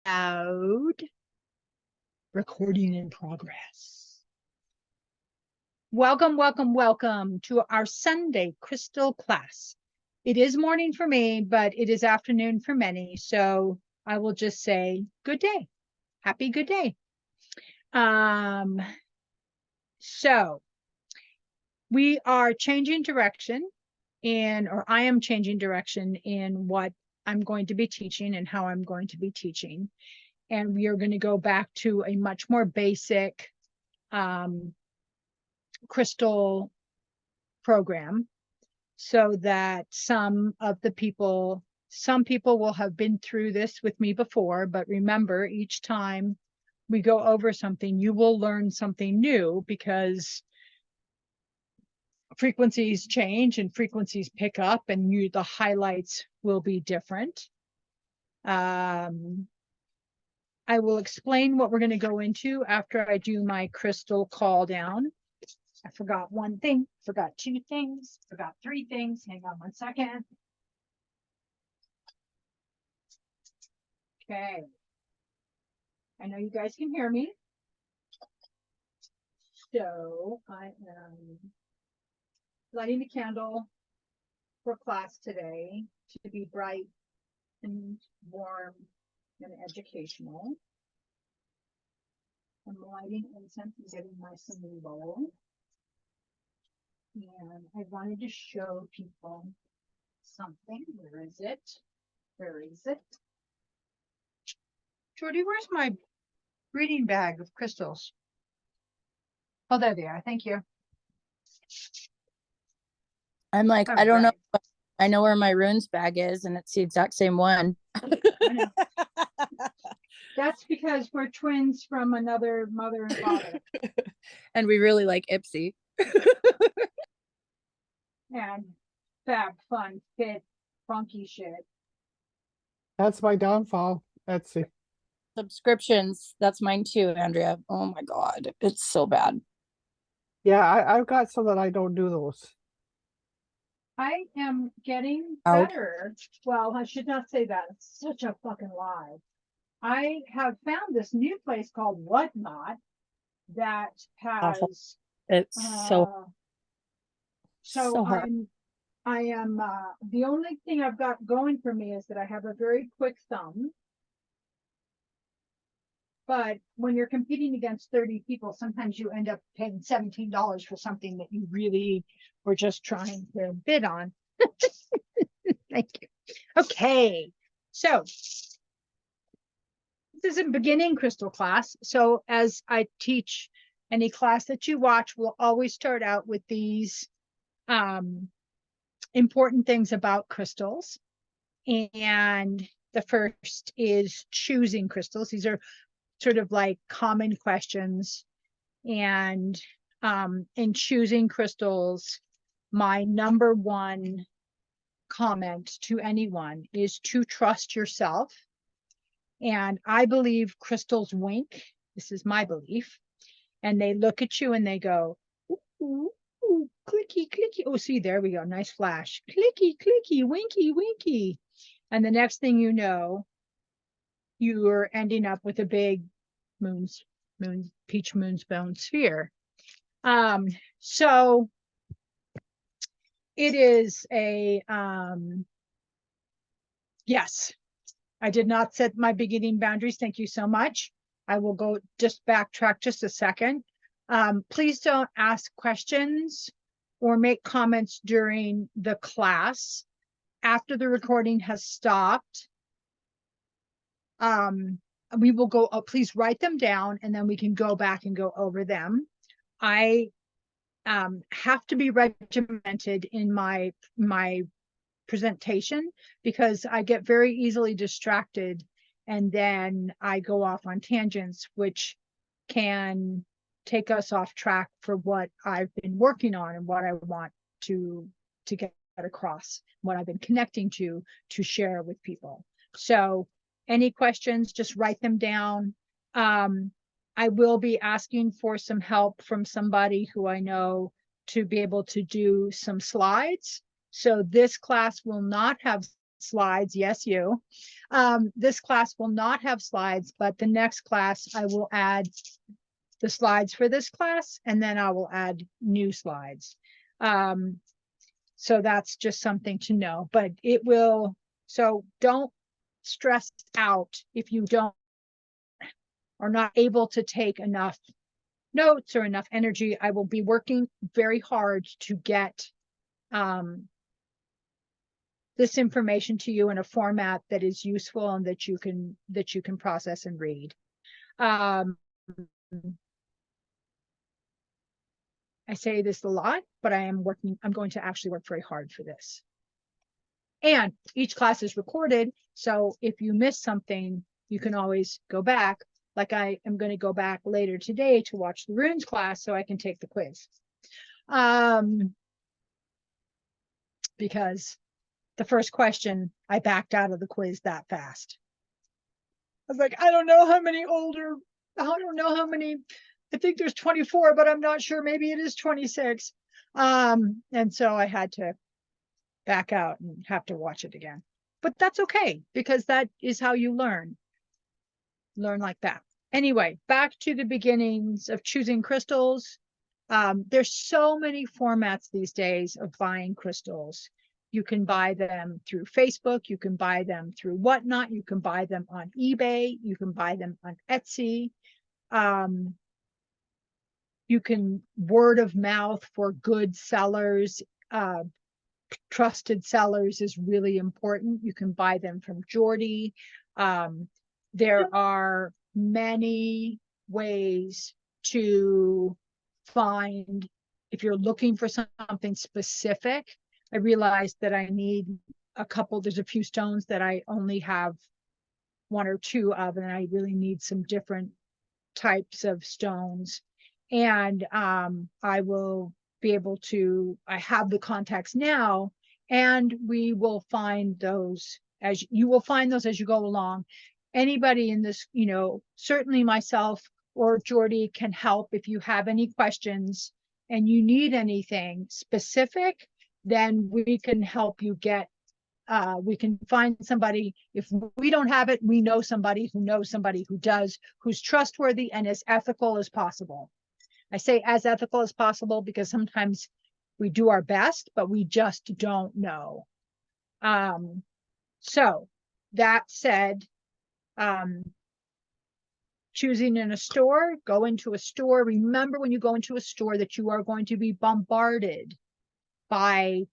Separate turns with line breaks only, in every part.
loud. Recording in progress. Welcome, welcome, welcome to our Sunday crystal class. It is morning for me, but it is afternoon for many. So I will just say good day. Happy good day. So we are changing direction or I am changing direction in what I'm going to be teaching and how I'm going to be teaching. And we are going to go back to a much more basic crystal program so that some people will have been through this with me before, but remember, each time we go over something, you will learn something new because frequencies change and frequencies pick up and the highlights will be different. I will explain what we're going to go into after I do my crystal call down. I forgot one thing, forgot two things, forgot three things. Hang on one second. Okay. I know you guys can hear me. So I am lighting the candle for class today to be bright and warm and educational. I'm lighting incense and getting nice and low. And I wanted to show people something. Where is it? Where is it? Jordy, where's my reading bag of crystals? Oh, there they are. Thank you.
I'm like, I don't know. I know where my runes bag is, and it's the exact same one.
I know. That's because we're twins from another mother and father.
And we really like Ipsy.
And fab, fun, fit, funky shit.
That's my downfall. Etsy.
Subscriptions. That's mine too, Andrea. Oh my God. It's so bad.
Yeah, I've got some that I don't do those.
I am getting better. Well, I should not say that. It's such a fucking lie. I have found this new place called Whatnot that has
it's so hard.
I am the only thing I've got going for me is that I have a very quick thumb. But when you're competing against 30 people, sometimes you end up paying $17 for something that you really were just trying to bid on. Thank you. Okay, so this is a beginning crystal class. So as I teach any class that you watch, we'll always start out with these important things about crystals. And the first is choosing crystals. These are sort of like common questions. And in choosing crystals, my number one comment to anyone is to trust yourself. And I believe crystals wink. This is my belief. And they look at you and they go, ooh, ooh, clicky, clicky. Oh, see, there we go. Nice flash. Clicky, clicky, winky, winky. And the next thing you know, you're ending up with a big peach moonstone sphere. So it is a yes. I did not set my beginning boundaries. Thank you so much. I will go just backtrack just a second. Please don't ask questions or make comments during the class after the recording has stopped. We will go, please write them down and then we can go back and go over them. I have to be regimented in my presentation because I get very easily distracted and then I go off on tangents, which can take us off track for what I've been working on and what I want to get across, what I've been connecting to share with people. So any questions, just write them down. I will be asking for some help from somebody who I know to be able to do some slides. So this class will not have slides. Yes, you. This class will not have slides, but the next class I will add the slides for this class, and then I will add new slides. So that's just something to know, but it will, so don't stress out if you don't are not able to take enough notes or enough energy. I will be working very hard to get this information to you in a format that is useful and that you can process and read. I say this a lot, but I'm going to actually work very hard for this. And each class is recorded, so if you miss something, you can always go back. Like I am going to go back later today to watch the runes class so I can take the quiz. Because the first question, I backed out of the quiz that fast. I was like, I don't know how many, I think there's 24, but I'm not sure, maybe it is 26. And so I had to back out and have to watch it again. But that's okay, because that is how you learn like that. Anyway, back to the beginnings of choosing crystals. There's so many formats these days of buying crystals. You can buy them through Facebook, you can buy them through Whatnot, you can buy them on eBay, you can buy them on Etsy. You can word of mouth for good sellers. Trusted sellers is really important. You can buy them from Jordy. There are many ways to find, if you're looking for something specific. I realized that I need there's a few stones that I only have one or two of, and I really need some different types of stones. And I will be able to, I have the contacts now, and we will find those as you go along. Anybody in this, certainly myself or Jordy can help if you have any questions and you need anything specific, then we can help you get, we can find somebody. If we don't have it, we know somebody who knows somebody who does, who's trustworthy and as ethical as possible. I say as ethical as possible because sometimes we do our best, but we just don't know. So that said, choosing in a store, go into a store. Remember when you go into a store that you are going to be bombarded by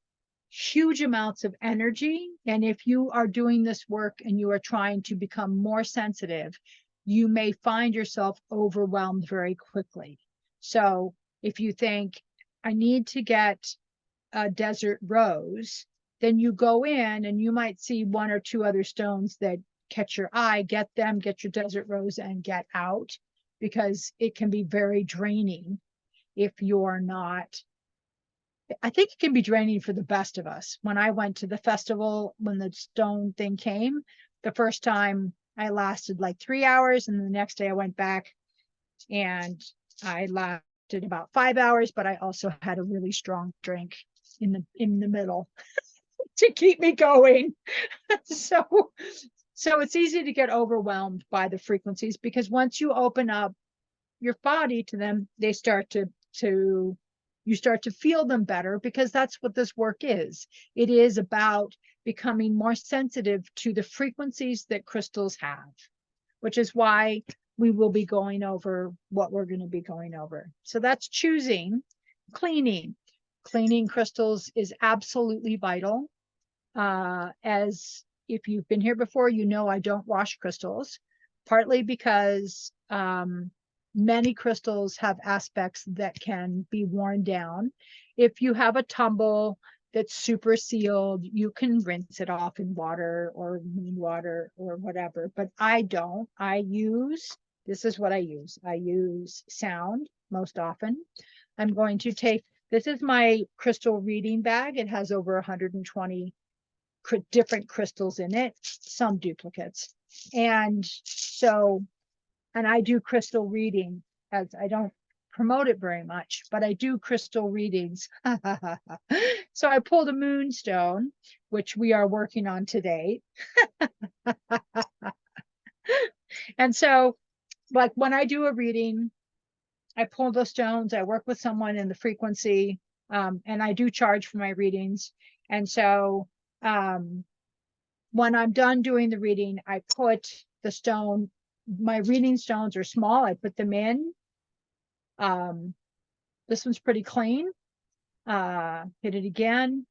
huge amounts of energy. And if you are doing this work and you are trying to become more sensitive, you may find yourself overwhelmed very quickly. So if you think, I need to get a desert rose, then you go in and you might see one or two other stones that catch your eye, get them, get your desert rose and get out, because it can be very draining if you're not. I think it can be draining for the best of us. When I went to the festival, when the stone thing came, the first time I lasted like 3 hours, and the next day I went back and I lasted about 5 hours, but I also had a really strong drink in the middle to keep me going. So it's easy to get overwhelmed by the frequencies, because once you open up your body to them, they start to you start to feel them better, because that's what this work is. It is about becoming more sensitive to the frequencies that crystals have, which is why we will be going over what we're going to be going over. So that's choosing. Cleaning crystals is absolutely vital. As if you've been here before, I don't wash crystals, partly because many crystals have aspects that can be worn down. If you have a tumble that's super sealed, you can rinse it off in water or moon water or whatever, but I don't. This is what I use. I use sound most often. I'm going to this is my crystal reading bag. It has over 120 different crystals in it, some duplicates. And I do crystal reading, as I don't promote it very much, but I do crystal readings. So I pulled a moonstone, which we are working on today. And so, like when I do a reading, I pull the stones, I work with someone in the frequency, and I do charge for my readings. And so when I'm done doing the reading, I put the stone, my reading stones are small, I put them in. This one's pretty clean. Hit it again.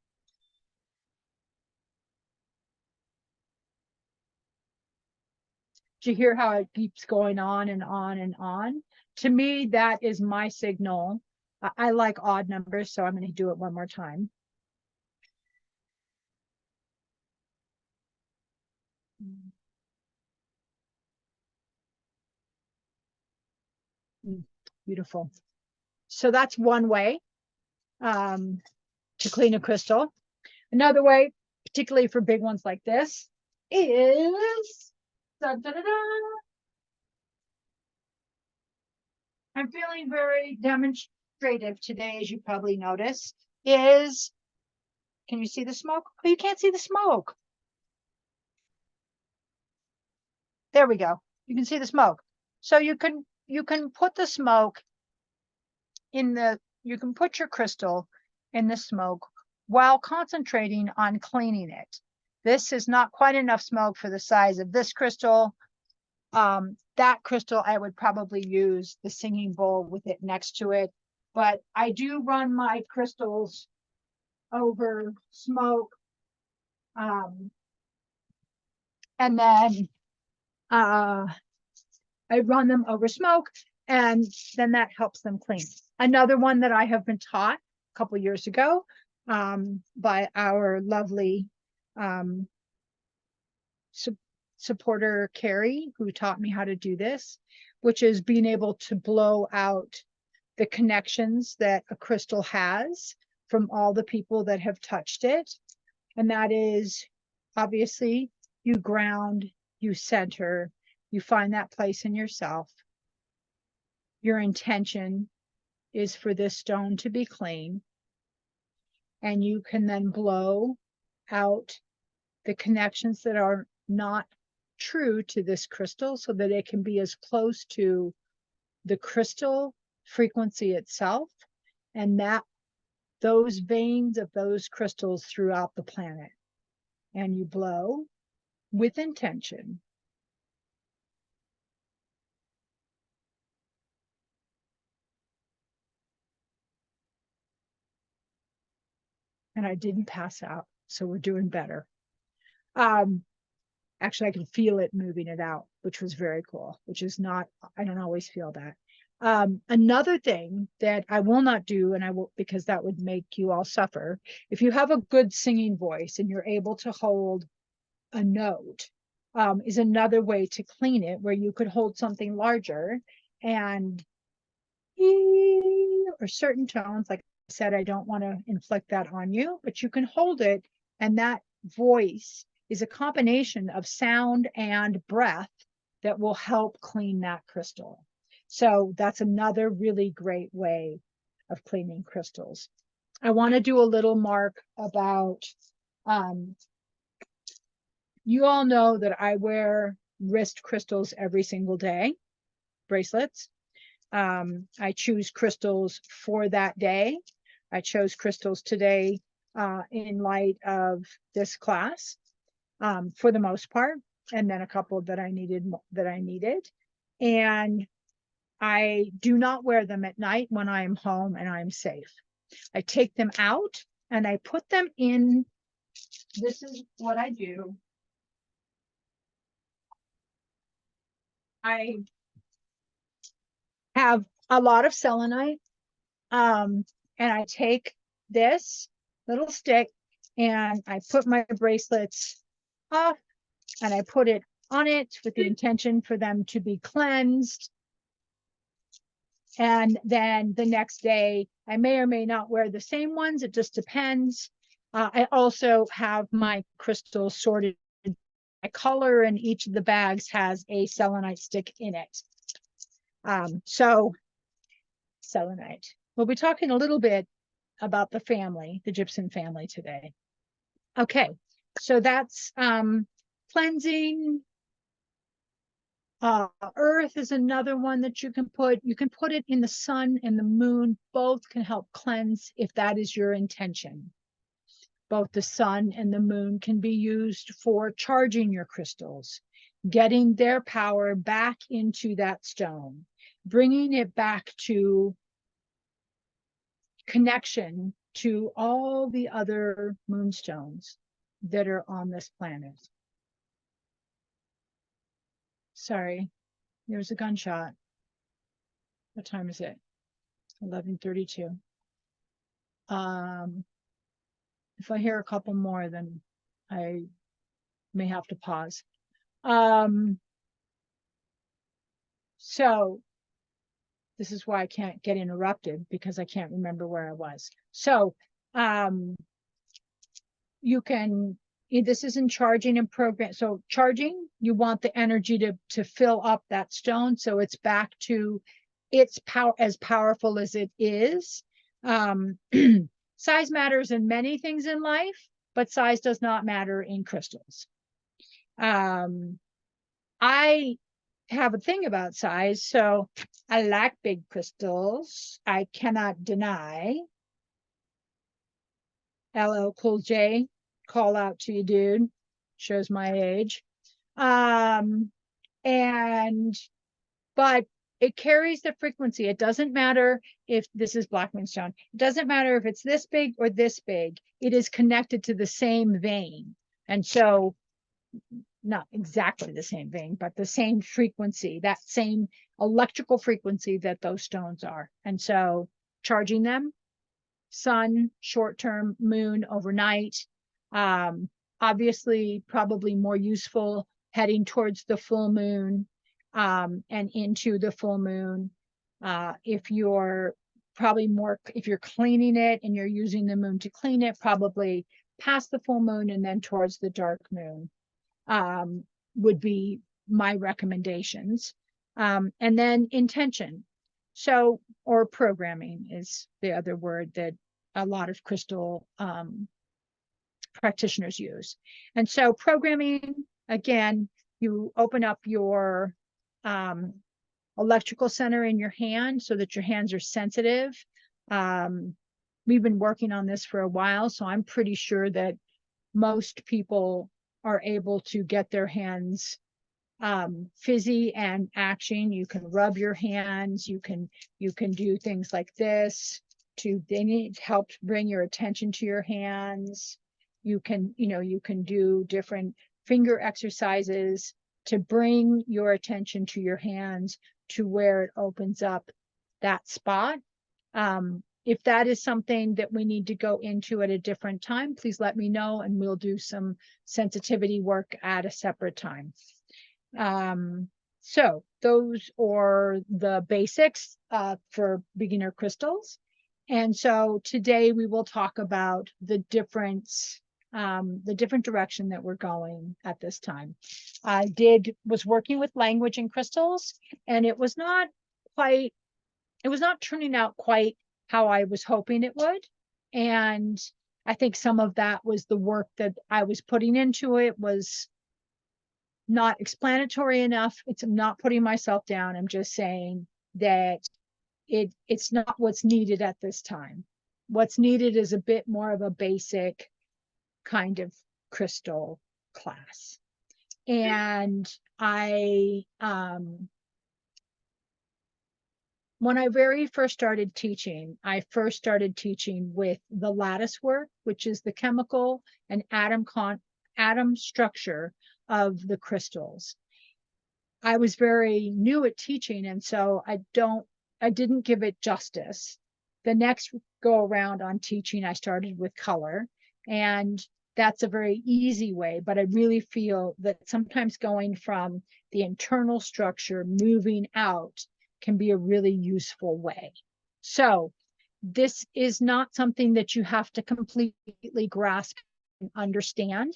Do you hear how it keeps going on and on and on? To me, that is my signal. I like odd numbers, so I'm going to do it one more time. Beautiful. So that's one way to clean a crystal. Another way, particularly for big ones like this, is da, da, da, da. I'm feeling very demonstrative today, as you probably noticed. Can you see the smoke? Oh, you can't see the smoke. There we go. You can see the smoke. So you can put the smoke in you can put your crystal in the smoke while concentrating on cleaning it. This is not quite enough smoke for the size of this crystal. That crystal, I would probably use the singing bowl with it next to it. But I do run my crystals over smoke. And then I run them over smoke, and then that helps them clean. Another one that I have been taught a couple years ago by our lovely supporter Carrie, who taught me how to do this, which is being able to blow out the connections that a crystal has from all the people that have touched it. And that is, obviously, you ground, you center, you find that place in yourself. Your intention is for this stone to be clean. And you can then blow out the connections that are not true to this crystal, so that it can be as close to the crystal frequency itself, and that those veins of those crystals throughout the planet. And you blow with intention. And I didn't pass out, so we're doing better. Actually, I can feel it moving it out, which was very cool, which is not, I don't always feel that. Another thing that I will not do, and I will, because that would make you all suffer, if you have a good singing voice and you're able to hold a note, is another way to clean it, where you could hold something larger and or certain tones, like I said, I don't want to inflict that on you, but you can hold it, and that voice is a combination of sound and breath that will help clean that crystal. So that's another really great way of cleaning crystals. I want to do a little mark about, you all know that I wear wrist crystals every single day, bracelets. I choose crystals for that day. I chose crystals today in light of this class, for the most part, and then a couple that I needed. And I do not wear them at night when I am home and I'm safe. I take them out and I put them in. This is what I do. I have a lot of selenite, and I take this little stick and I put my bracelets off and I put it on it with the intention for them to be cleansed. And then the next day, I may or may not wear the same ones. It just depends. I also have my crystals sorted. My color in each of the bags has a selenite stick in it. So selenite. We'll be talking a little bit about the family, the gypsum family today. Okay, so that's cleansing. Earth is another one that you can put. You can put it in the sun and the moon. Both can help cleanse if that is your intention. Both the sun and the moon can be used for charging your crystals, getting their power back into that stone, bringing it back to connection to all the other moonstones that are on this planet. Sorry, there's a gunshot. What time is it? 11:32. If I hear a couple more, then I may have to pause. So this is why I can't get interrupted, because I can't remember where I was. So you can, this is in charging and program. So charging, you want the energy to fill up that stone so it's back to its power, as powerful as it is. Size matters in many things in life, but size does not matter in crystals. I have a thing about size, so I like big crystals. I cannot deny. LL Cool J, call out to you, dude. Shows my age. But it carries the frequency. It doesn't matter if this is black moonstone. It doesn't matter if it's this big or this big. It is connected to the same vein. And so, not exactly the same vein, but the same frequency, that same electrical frequency that those stones are. And so charging them, sun, short term, moon, overnight. Obviously, probably more useful heading towards the full moon and into the full moon. If you're if you're cleaning it and you're using the moon to clean it, probably past the full moon and then towards the dark moon would be my recommendations. And then intention. So, or programming is the other word that a lot of crystal practitioners use. And so programming, again, you open up your electrical center in your hand so that your hands are sensitive. We've been working on this for a while, so I'm pretty sure that most people are able to get their hands fizzy and action. You can rub your hands, you can do things like this they need help bring your attention to your hands. You can do different finger exercises to bring your attention to your hands to where it opens up that spot. If that is something that we need to go into at a different time, please let me know and we'll do some sensitivity work at a separate time. So those are the basics for beginner crystals. And so today we will talk about the different direction that we're going at this time. I was working with language and crystals, and it was not turning out quite how I was hoping it would. And I think some of that was the work that I was putting into it was not explanatory enough. I'm not putting myself down. I'm just saying that it's not what's needed at this time. What's needed is a bit more of a basic kind of crystal class. And when I very first started teaching, I first started teaching with the Latticework, which is the chemical and atom structure of the crystals. I was very new at teaching, and so I didn't give it justice. The next go around on teaching, I started with color, and that's a very easy way, but I really feel that sometimes going from the internal structure moving out can be a really useful way. So this is not something that you have to completely grasp and understand.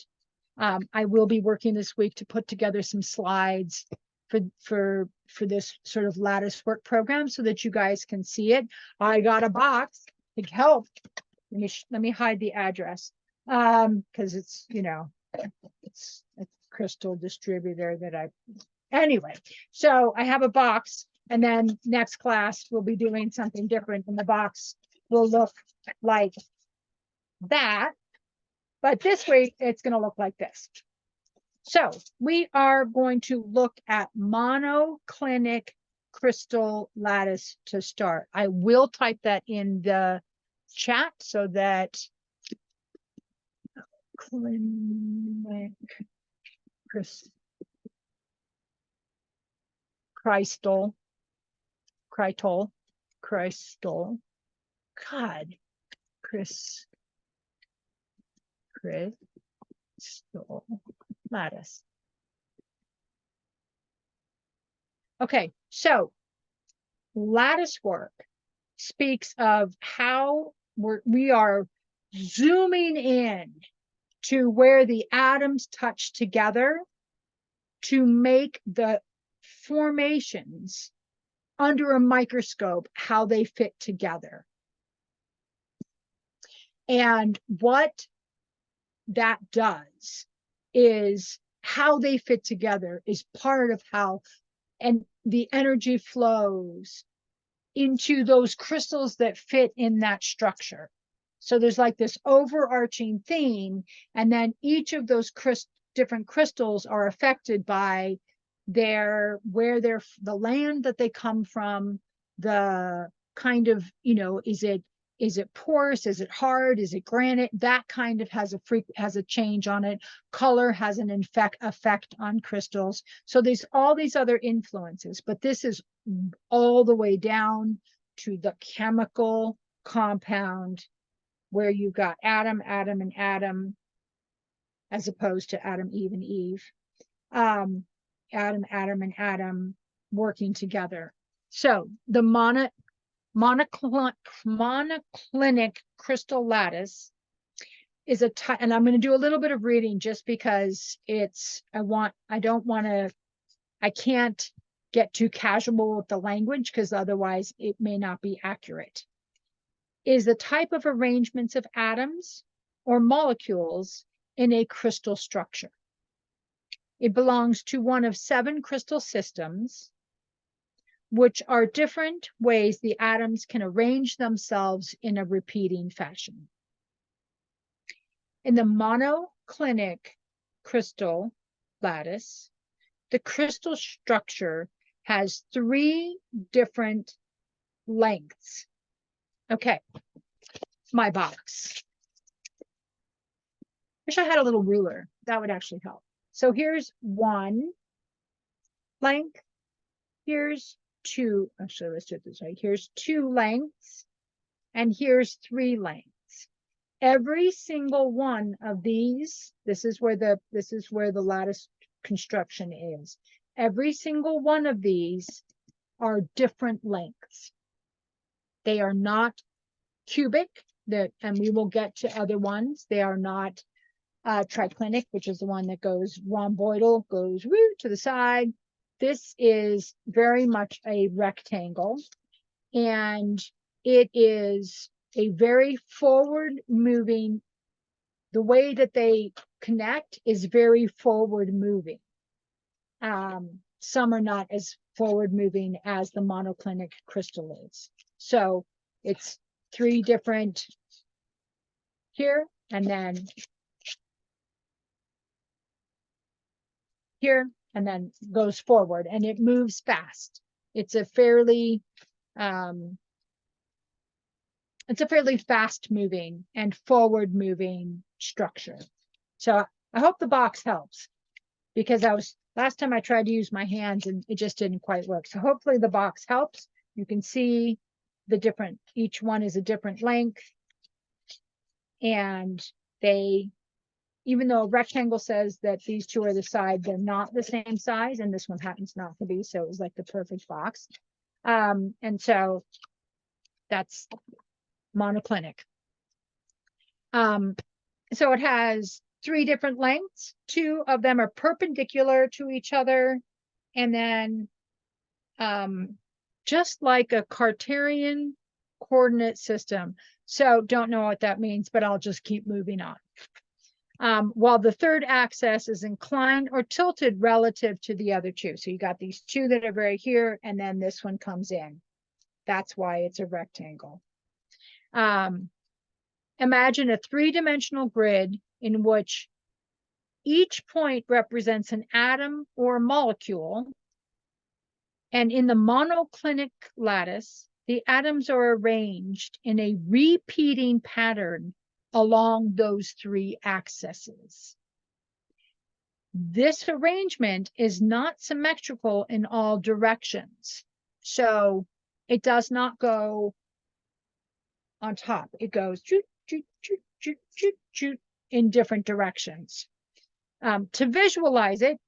I will be working this week to put together some slides for this sort of lattice work program so that you guys can see it. I got a box to help. Let me hide the address. Because it's, you know, it's a crystal distributor that anyway, so I have a box, and then next class we'll be doing something different, and the box will look like that, but this way it's going to look like this. So we are going to look at monoclinic crystal lattice to start. I will type that in the chat so that clinic crystal, God, crystal lattice. Okay, so lattice work speaks of how we are zooming in to where the atoms touch together to make the formations under a microscope, how they fit together. And what that does is how they fit together is part of how and the energy flows into those crystals that fit in that structure. So there's like this overarching theme, and then each of those different crystals are affected by the land that they come from, the kind of, you know, is it porous, is it hard, is it granite? That kind of has a change on it. Color has an effect on crystals. So there's all these other influences, but this is all the way down to the chemical compound where you've got atom, and atom, as opposed to Adam, Eve, and Eve. Atom, and atom working together. So the monoclinic crystal lattice is and I'm going to do a little bit of reading just because I can't get too casual with the language because otherwise it may not be accurate. Is the type of arrangements of atoms or molecules in a crystal structure. It belongs to one of 7 crystal systems, which are different ways the atoms can arrange themselves in a repeating fashion. In the monoclinic crystal lattice, the crystal structure has 3 different lengths. Okay, my box. Wish I had a little ruler. That would actually help. So here's 1 length. Here's 2. Actually, let's do it this way. Here's 2 lengths, and here's 3 lengths. Every single one of these, this is where the lattice construction is. Every single one of these are different lengths. They are not cubic, and we will get to other ones. They are not triclinic, which is the one that goes rhomboidal, goes woo to the side. This is very much a rectangle, and it is a very forward moving. The way that they connect is very forward moving. Some are not as forward moving as the monoclinic crystal is. So it's 3 different here, and then here, and then goes forward, and it moves fast. It's a fairly fast moving and forward moving structure. So I hope the box helps, because last time I tried to use my hands and it just didn't quite work. So hopefully the box helps. You can see each one is a different length, and even though a rectangle says that these 2 are the side, they're not the same size, and this one happens not to be, so it was like the perfect box. And so that's monoclinic. So it has 3 different lengths. 2 of them are perpendicular to each other, And then just like a Cartesian coordinate system. So don't know what that means, but I'll just keep moving on. While the third axis is inclined or tilted relative to the other two. So you got these two that are very here, and then this one comes in. That's why it's a rectangle. Imagine a three-dimensional grid in which each point represents an atom or molecule. And in the monoclinic lattice, the atoms are arranged in a repeating pattern along those three axes. This arrangement is not symmetrical in all directions. So it does not go on top. It goes in different directions. To visualize it,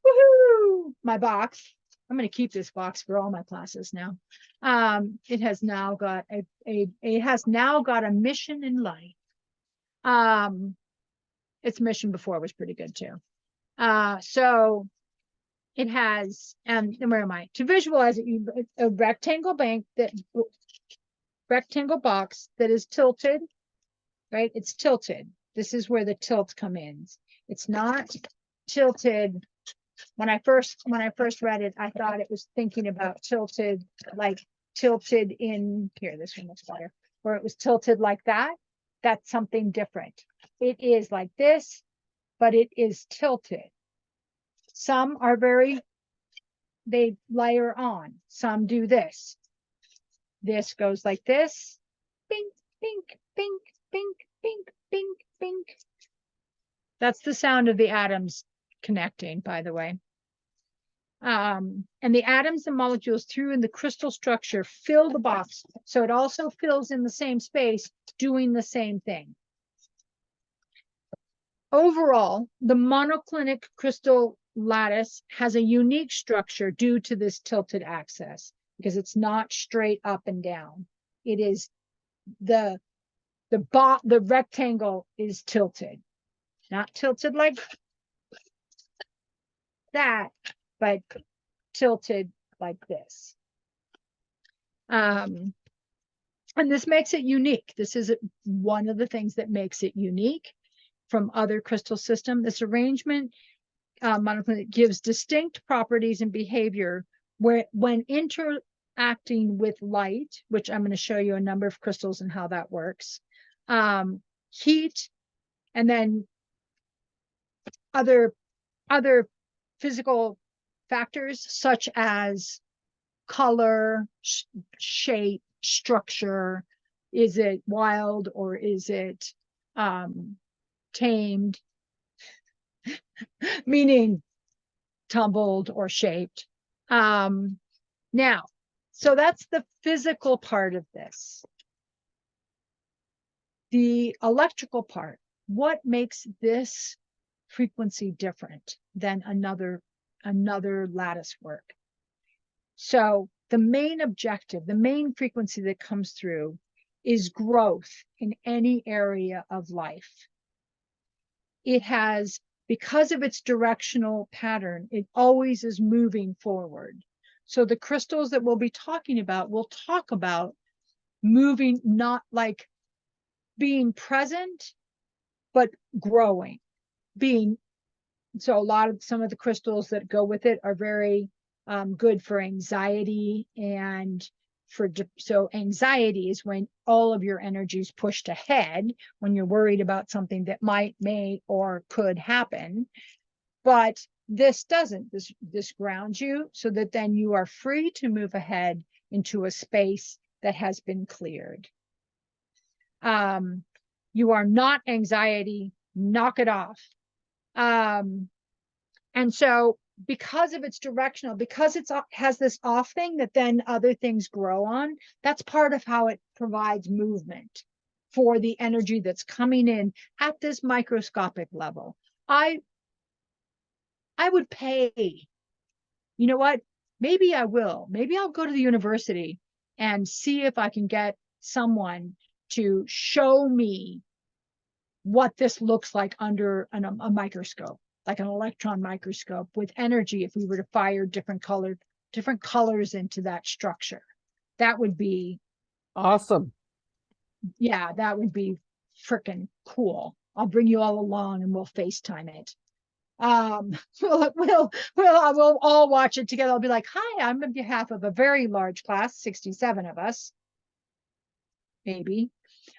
woohoo, my box. I'm going to keep this box for all my classes now. It has now got a mission in life. Its mission before was pretty good too. So it has, and where am I? To visualize it, a rectangle box that is tilted, right? It's tilted. This is where the tilt comes in. It's not tilted. When I first read it, I thought it was thinking about tilted, like tilted in here. This one looks better, where it was tilted like that. That's something different. It is like this, but it is tilted. Some are they layer on. Some do this. This goes like this. Bink, bink, bink, bink, bink, bink, bink. That's the sound of the atoms connecting, by the way. And the atoms and molecules through in the crystal structure fill the box. So it also fills in the same space, doing the same thing. Overall, the monoclinic crystal lattice has a unique structure due to this tilted axis, because it's not straight up and down. It is the rectangle is tilted, not tilted like that, but tilted like this. And this makes it unique. This is one of the things that makes it unique from other crystal systems. This arrangement monoclinic gives distinct properties and behavior when interacting with light, which I'm going to show you a number of crystals and how that works, heat, and then other physical factors such as color, shape, structure. Is it wild or is it tamed? Meaning tumbled or shaped. Now, so that's the physical part of this. The electrical part, what makes this frequency different than another lattice work? So the main objective, the main frequency that comes through is growth in any area of life. It has, because of its directional pattern, it always is moving forward. So the crystals that we'll be talking about, we'll talk about moving, not like being present, but growing, so some of the crystals that go with it are very good for anxiety, and so anxiety is when all of your energy is pushed ahead, when you're worried about something that may or could happen. But this doesn't. This grounds you so that then you are free to move ahead into a space that has been cleared. You are not anxiety. Knock it off. And so because of its directional, because it has this off thing that then other things grow on, that's part of how it provides movement for the energy that's coming in at this microscopic level. I would pay, you know what? Maybe I will. Maybe I'll go to the university and see if I can get someone to show me what this looks like under a microscope. like an electron microscope with energy, if we were to fire different colors into that structure. That would be,
Awesome.
yeah, that would be freaking cool. I'll bring you all along and we'll FaceTime it. We'll all watch it together. I'll be like, hi, I'm on behalf of a very large class, 67 of us, maybe.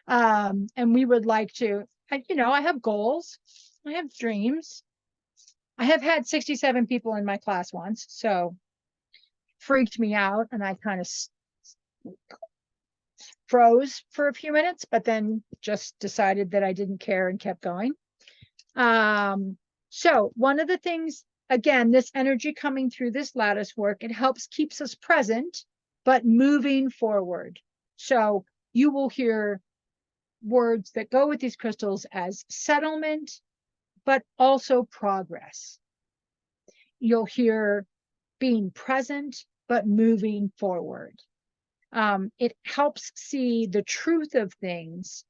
And we would like to, I have goals, I have dreams. I have had 67 people in my class once, so freaked me out, and I kind of froze for a few minutes, but then just decided that I didn't care and kept going. So one of the things, again, this energy coming through this lattice work, it helps keeps us present, but moving forward. So you will hear words that go with these crystals as settlement, but also progress. You'll hear being present, but moving forward. It helps see the truth of things.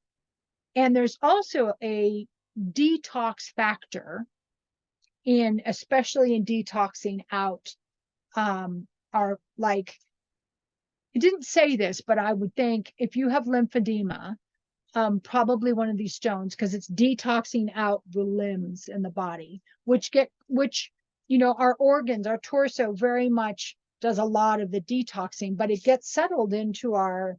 And there's also a detox factor especially in detoxing out our, like, it didn't say this, but I would think if you have lymphedema, probably one of these stones, because it's detoxing out the limbs in the body, which our organs, our torso very much does a lot of the detoxing, but it gets settled into our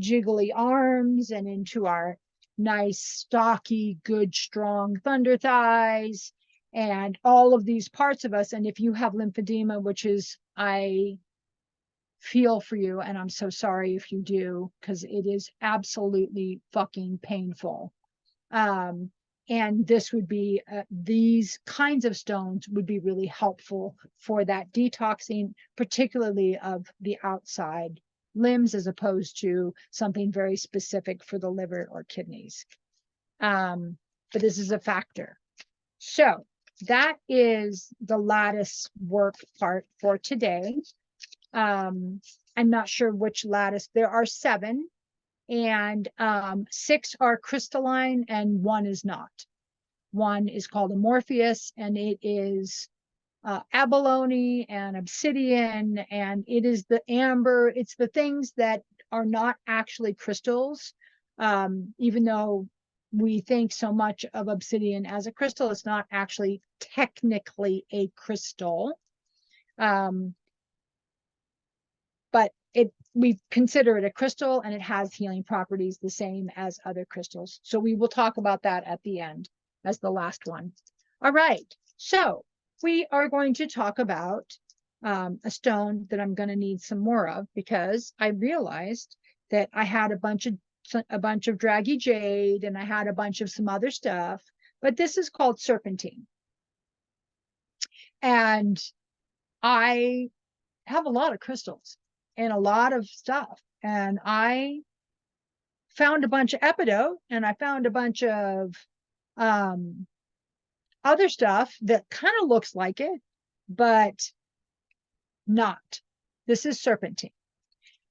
jiggly arms and into our nice, stocky, good, strong thunder thighs and all of these parts of us. And if you have lymphedema, which is, I feel for you, and I'm so sorry if you do, because it is absolutely fucking painful. And this would be, these kinds of stones would be really helpful for that detoxing, particularly of the outside limbs, as opposed to something very specific for the liver or kidneys. But this is a factor. So that is the lattice work part for today. I'm not sure which lattice. There are 7, and 6 are crystalline and 1 is not. One is called Amorpheus, and it is abalone and obsidian, and it is the amber. It's the things that are not actually crystals. Even though we think so much of obsidian as a crystal, it's not actually technically a crystal. But we consider it a crystal, and it has healing properties the same as other crystals. So we will talk about that at the end as the last one. All right, so we are going to talk about a stone that I'm going to need some more of, because I realized that I had a bunch of draggy jade, and I had a bunch of some other stuff, but this is called serpentine. And I have a lot of crystals and a lot of stuff. And I found a bunch of epidote, and I found a bunch of other stuff that kind of looks like it, but not. This is serpentine.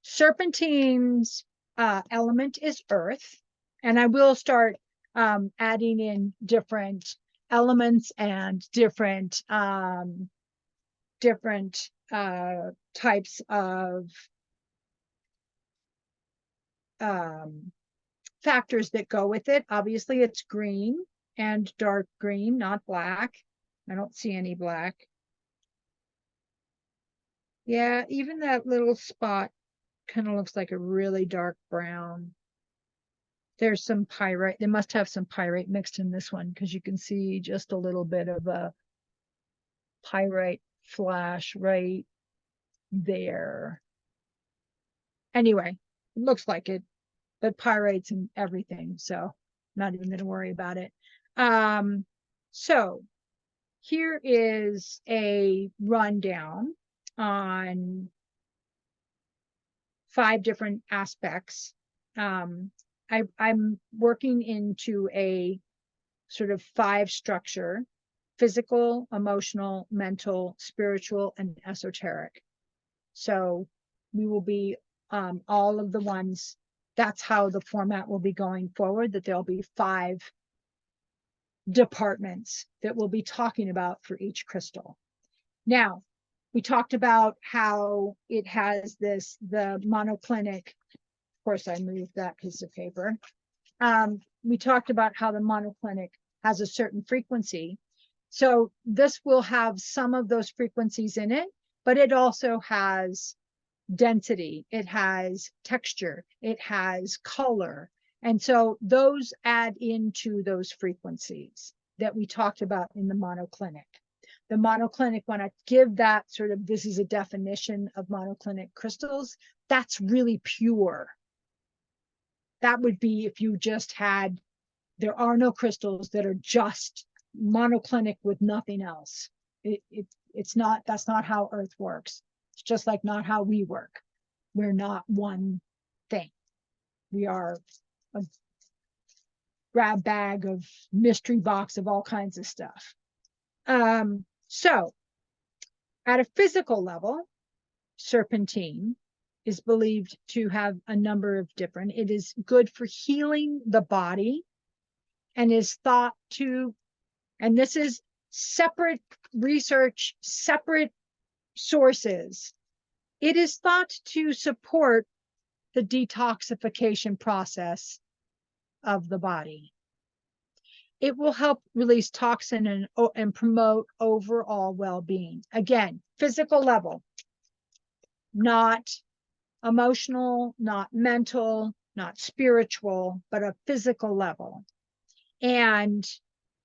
Serpentine's element is earth, and I will start adding in different elements and different types of factors that go with it. Obviously, it's green and dark green, not black. I don't see any black. Yeah, even that little spot kind of looks like a really dark brown. There's some pyrite. They must have some pyrite mixed in this one, because you can see just a little bit of a pyrite flash right there. Anyway, it looks like it, but pyrite's in everything, so I'm not even going to worry about it. So here is a rundown on 5 different aspects. I'm working into a sort of 5 structure: physical, emotional, mental, spiritual, and esoteric. So we will be all of the ones. That's how the format will be going forward, that there'll be 5 departments that we'll be talking about for each crystal. Now, we talked about how it has the monoclinic, of course I moved that piece of paper. We talked about how the monoclinic has a certain frequency. So this will have some of those frequencies in it, but it also has density, it has texture, it has color. And so those add into those frequencies that we talked about in the monoclinic. The monoclinic, when I give that sort of, this is a definition of monoclinic crystals, that's really pure. That would be if you just had, there are no crystals that are just monoclinic with nothing else. It's not, that's not how Earth works. It's just like not how we work. We're not one thing. We are a grab bag of mystery box of all kinds of stuff. So at a physical level, serpentine is believed to have a number of different, it is good for healing the body and is thought to, and this is separate research, separate sources, it is thought to support the detoxification process of the body. It will help release toxin and promote overall well-being. Again, physical level, not emotional, not mental, not spiritual, but a physical level. And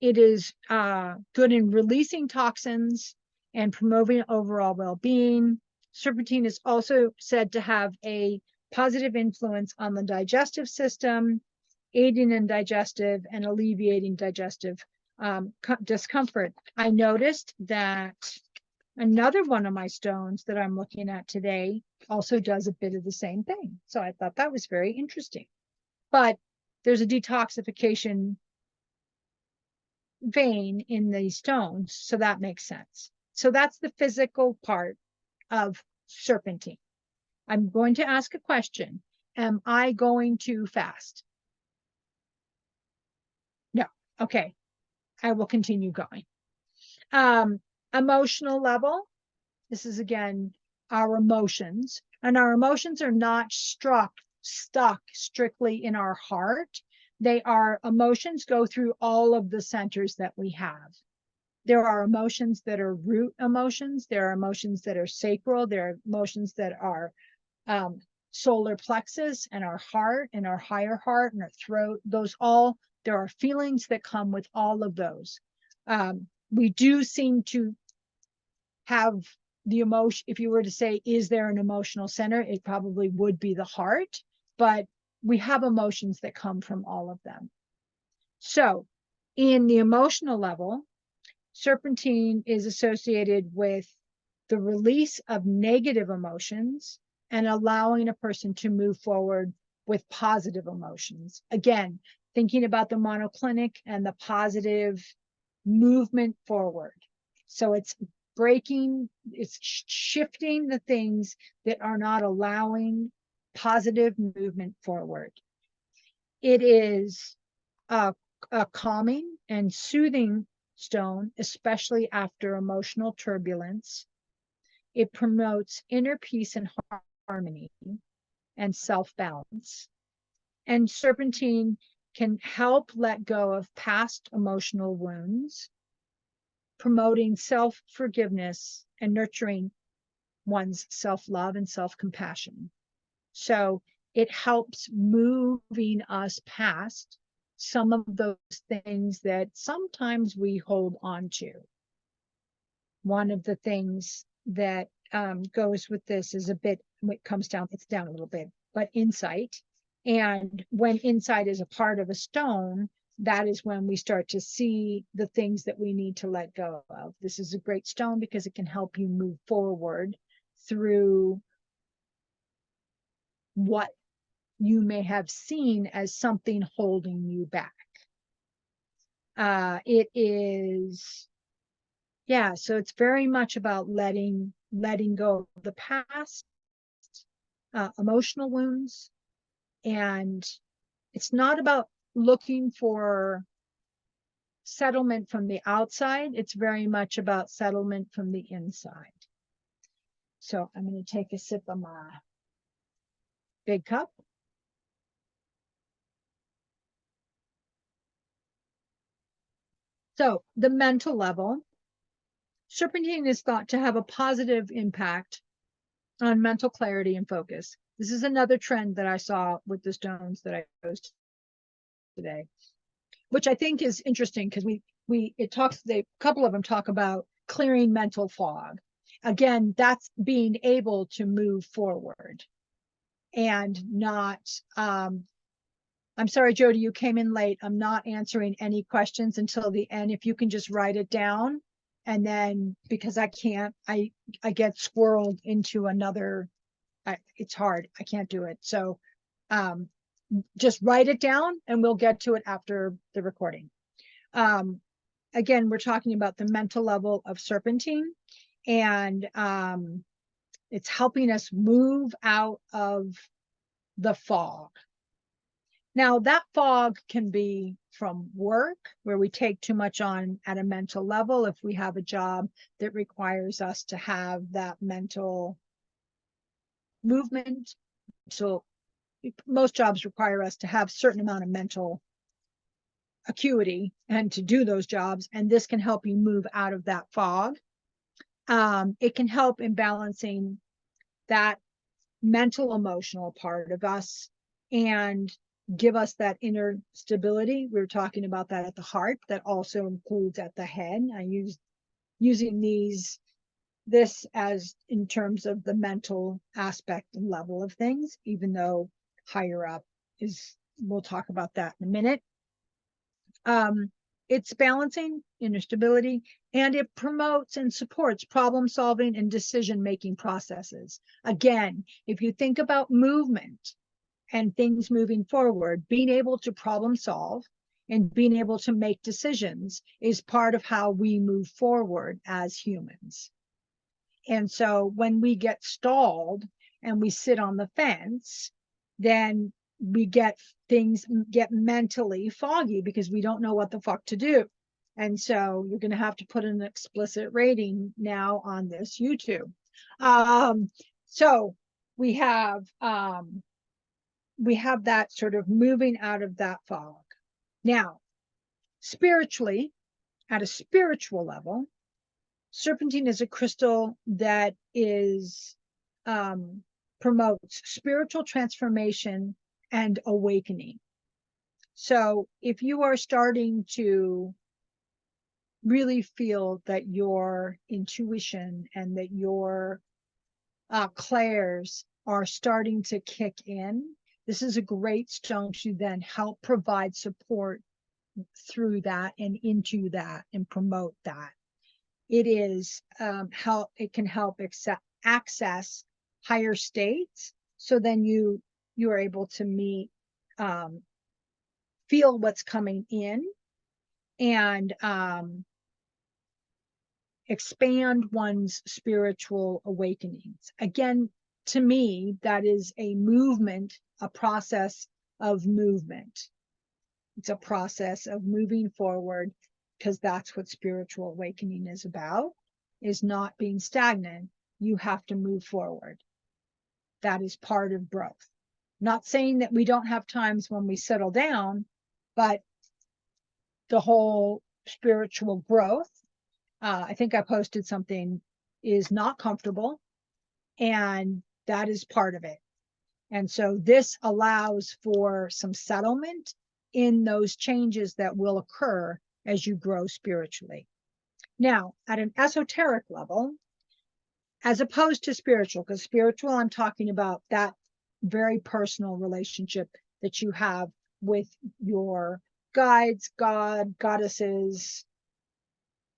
it is good in releasing toxins and promoting overall well-being. Serpentine is also said to have a positive influence on the digestive system, aiding in digestive and alleviating digestive discomfort. I noticed that another one of my stones that I'm looking at today also does a bit of the same thing. So I thought that was very interesting. But there's a detoxification vein in these stones, so that makes sense. So that's the physical part of serpentine. I'm going to ask a question. Am I going too fast? No. Okay. I will continue going. Emotional level. This is again our emotions, and our emotions are not stuck strictly in our heart. They are, emotions go through all of the centers that we have. There are emotions that are root emotions. There are emotions that are sacral. There are emotions that are solar plexus and our heart and our higher heart and our throat. Those all, there are feelings that come with all of those. We do seem to have the emotion. If you were to say, is there an emotional center? It probably would be the heart, but we have emotions that come from all of them. So in the emotional level, serpentine is associated with the release of negative emotions and allowing a person to move forward with positive emotions. Again, thinking about the monoclinic and the positive movement forward. So it's breaking, it's shifting the things that are not allowing positive movement forward. It is a calming and soothing stone, especially after emotional turbulence. It promotes inner peace and harmony and self-balance. And serpentine can help let go of past emotional wounds, promoting self-forgiveness and nurturing one's self-love and self-compassion. So it helps moving us past some of those things that sometimes we hold on to. One of the things that goes with this is a bit, it comes down, it's down a little bit, but insight. And when insight is a part of a stone, that is when we start to see the things that we need to let go of. This is a great stone because it can help you move forward through what you may have seen as something holding you back. It is, yeah, so it's very much about letting go of the past, emotional wounds, and it's not about looking for settlement from the outside. It's very much about settlement from the inside. So I'm going to take a sip of my big cup. So the mental level, serpentine is thought to have a positive impact on mental clarity and focus. This is another trend that I saw with the stones that I chose today, which I think is interesting because a couple of them talk about clearing mental fog. Again, that's being able to move forward and not, I'm sorry, Jody, you came in late. I'm not answering any questions until the end. If you can just write it down, and then because I can't, I get squirreled into another, it's hard. I can't do it. So just write it down and we'll get to it after the recording. Again, we're talking about the mental level of serpentine, and it's helping us move out of the fog. Now, that fog can be from work, where we take too much on at a mental level. If we have a job that requires us to have that mental movement, so most jobs require us to have a certain amount of mental acuity and to do those jobs, and this can help you move out of that fog. It can help in balancing that mental emotional part of us and give us that inner stability. We were talking about that at the heart, that also includes at the head. I using this as in terms of the mental aspect and level of things, even though higher up is, we'll talk about that in a minute. It's balancing inner stability, and it promotes and supports problem solving and decision making processes. Again, if you think about movement and things moving forward, being able to problem solve and being able to make decisions is part of how we move forward as humans. And so when we get stalled and we sit on the fence, then things get mentally foggy because we don't know what the fuck to do. And so you're going to have to put an explicit rating now on this YouTube. So we have that sort of moving out of that fog. Now, spiritually, at a spiritual level, serpentine is a crystal that promotes spiritual transformation and awakening. So if you are starting to really feel that your intuition and that your clairs are starting to kick in, this is a great stone to then help provide support through that and into that and promote that. It is it can help access higher states, so then you are able to feel what's coming in and expand one's spiritual awakenings. Again, to me, that is a movement, a process of movement. It's a process of moving forward, because that's what spiritual awakening is about, is not being stagnant. You have to move forward. That is part of growth. Not saying that we don't have times when we settle down, but the whole spiritual growth, I think I posted something, is not comfortable, and that is part of it. And so this allows for some settlement in those changes that will occur as you grow spiritually. Now, at an esoteric level, as opposed to spiritual, because spiritual, I'm talking about that very personal relationship that you have with your guides, God, goddesses,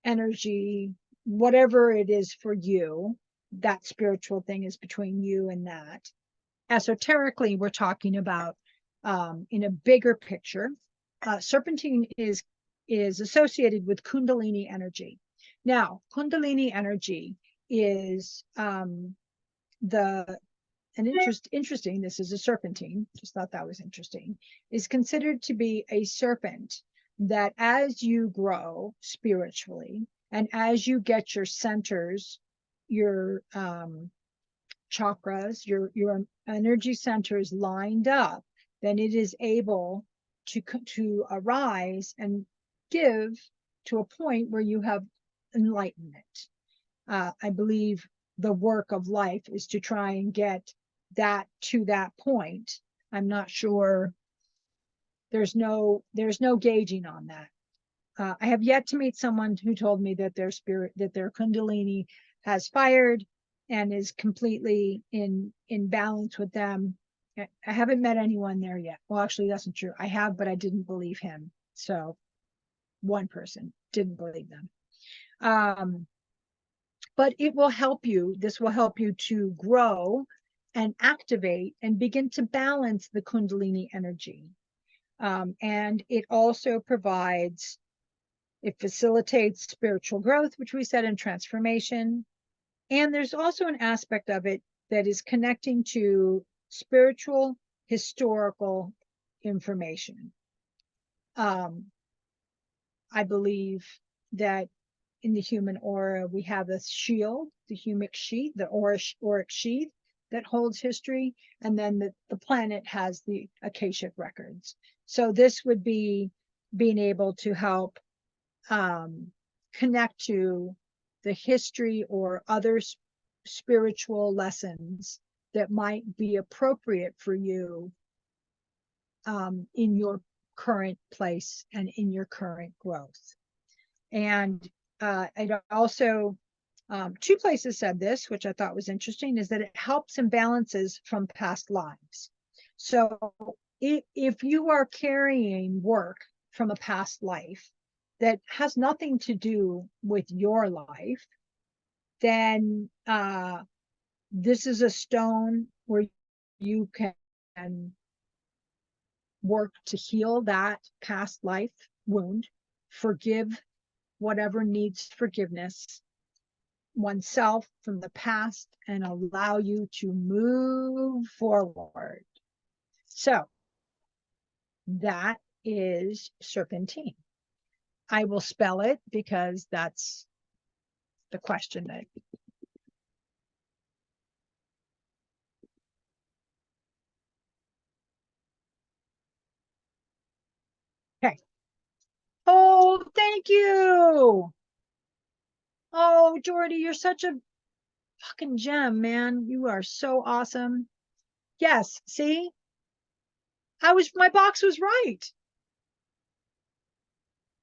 energy, whatever it is for you. That spiritual thing is between you and that. Esoterically, we're talking about in a bigger picture, serpentine is associated with Kundalini energy. Now, Kundalini energy is interesting, this is a serpentine, just thought that was interesting, is considered to be a serpent that as you grow spiritually and as you get your centers, your chakras, your energy centers lined up, then it is able to arise and give to a point where you have enlightenment. I believe the work of life is to try and get that to that point. I'm not sure. There's no gauging on that. I have yet to meet someone who told me that their spirit, that their kundalini has fired and is completely in balance with them. I haven't met anyone there yet. Well, actually, that's not true. I have, but I didn't believe him. So one person didn't believe them. But it will help you. This will help you to grow and activate and begin to balance the kundalini energy. And it also provides, it facilitates spiritual growth, which we said, in transformation. And there's also an aspect of it that is connecting to spiritual, historical information. I believe that in the human aura, we have a shield, the humic sheath, the auric sheath that holds history. And then the planet has the Akashic records. So this would be being able to help connect to the history or other spiritual lessons that might be appropriate for you in your current place and in your current growth. And it also, two places said this, which I thought was interesting, is that it helps and balances from past lives. So if you are carrying work from a past life that has nothing to do with your life, then this is a stone where you can work to heal that past life wound, forgive whatever needs forgiveness, oneself from the past, and allow you to move forward. So that is serpentine. I will spell it because that's the question that okay. Oh, thank you. Oh, Jordy, you're such a fucking gem, man. You are so awesome. Yes, see? My box was right.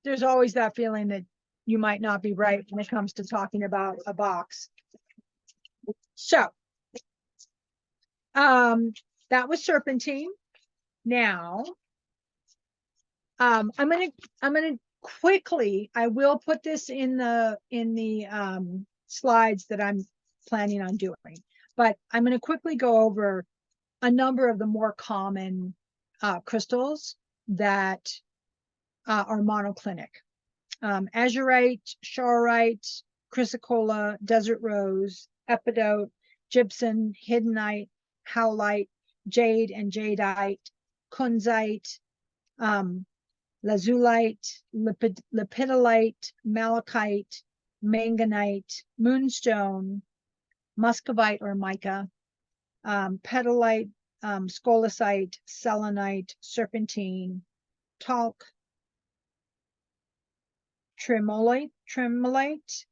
There's always that feeling that you might not be right when it comes to talking about a box. So, that was serpentine. Now, I'm gonna quickly, I will put this in the slides that I'm planning on doing, but I'm gonna quickly go over a number of the more common crystals that are monoclinic. Azurite, charoite, chrysocolla, desert rose, epidote, gypsum, hiddenite, howlite, jade and jadeite, kunzite, lazulite, lepidolite, malachite, manganite, moonstone, muscovite or mica, pedalite, scolecite, selenite, serpentine, talc, tremolite,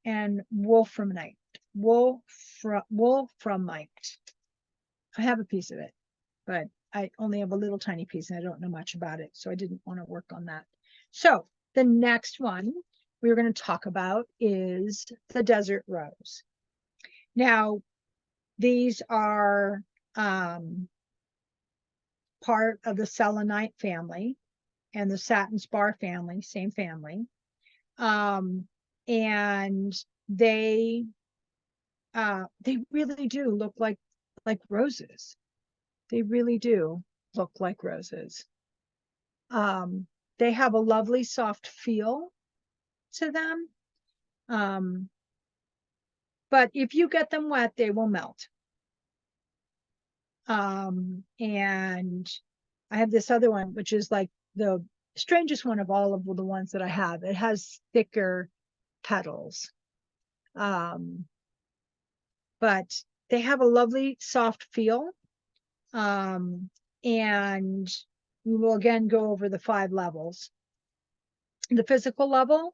and wolframite. Wolframite. I have a piece of it, but I only have a little tiny piece and I don't know much about it, so I didn't want to work on that. So the next one we're going to talk about is the desert rose. Now, these are part of the selenite family and the satin spar family, same family. And they really do look like roses. They really do look like roses. They have a lovely soft feel to them. But if you get them wet, they will melt. And I have this other one, which is like the strangest one of all of the ones that I have. It has thicker petals. But they have a lovely soft feel. And we will again go over the 5 levels. The physical level,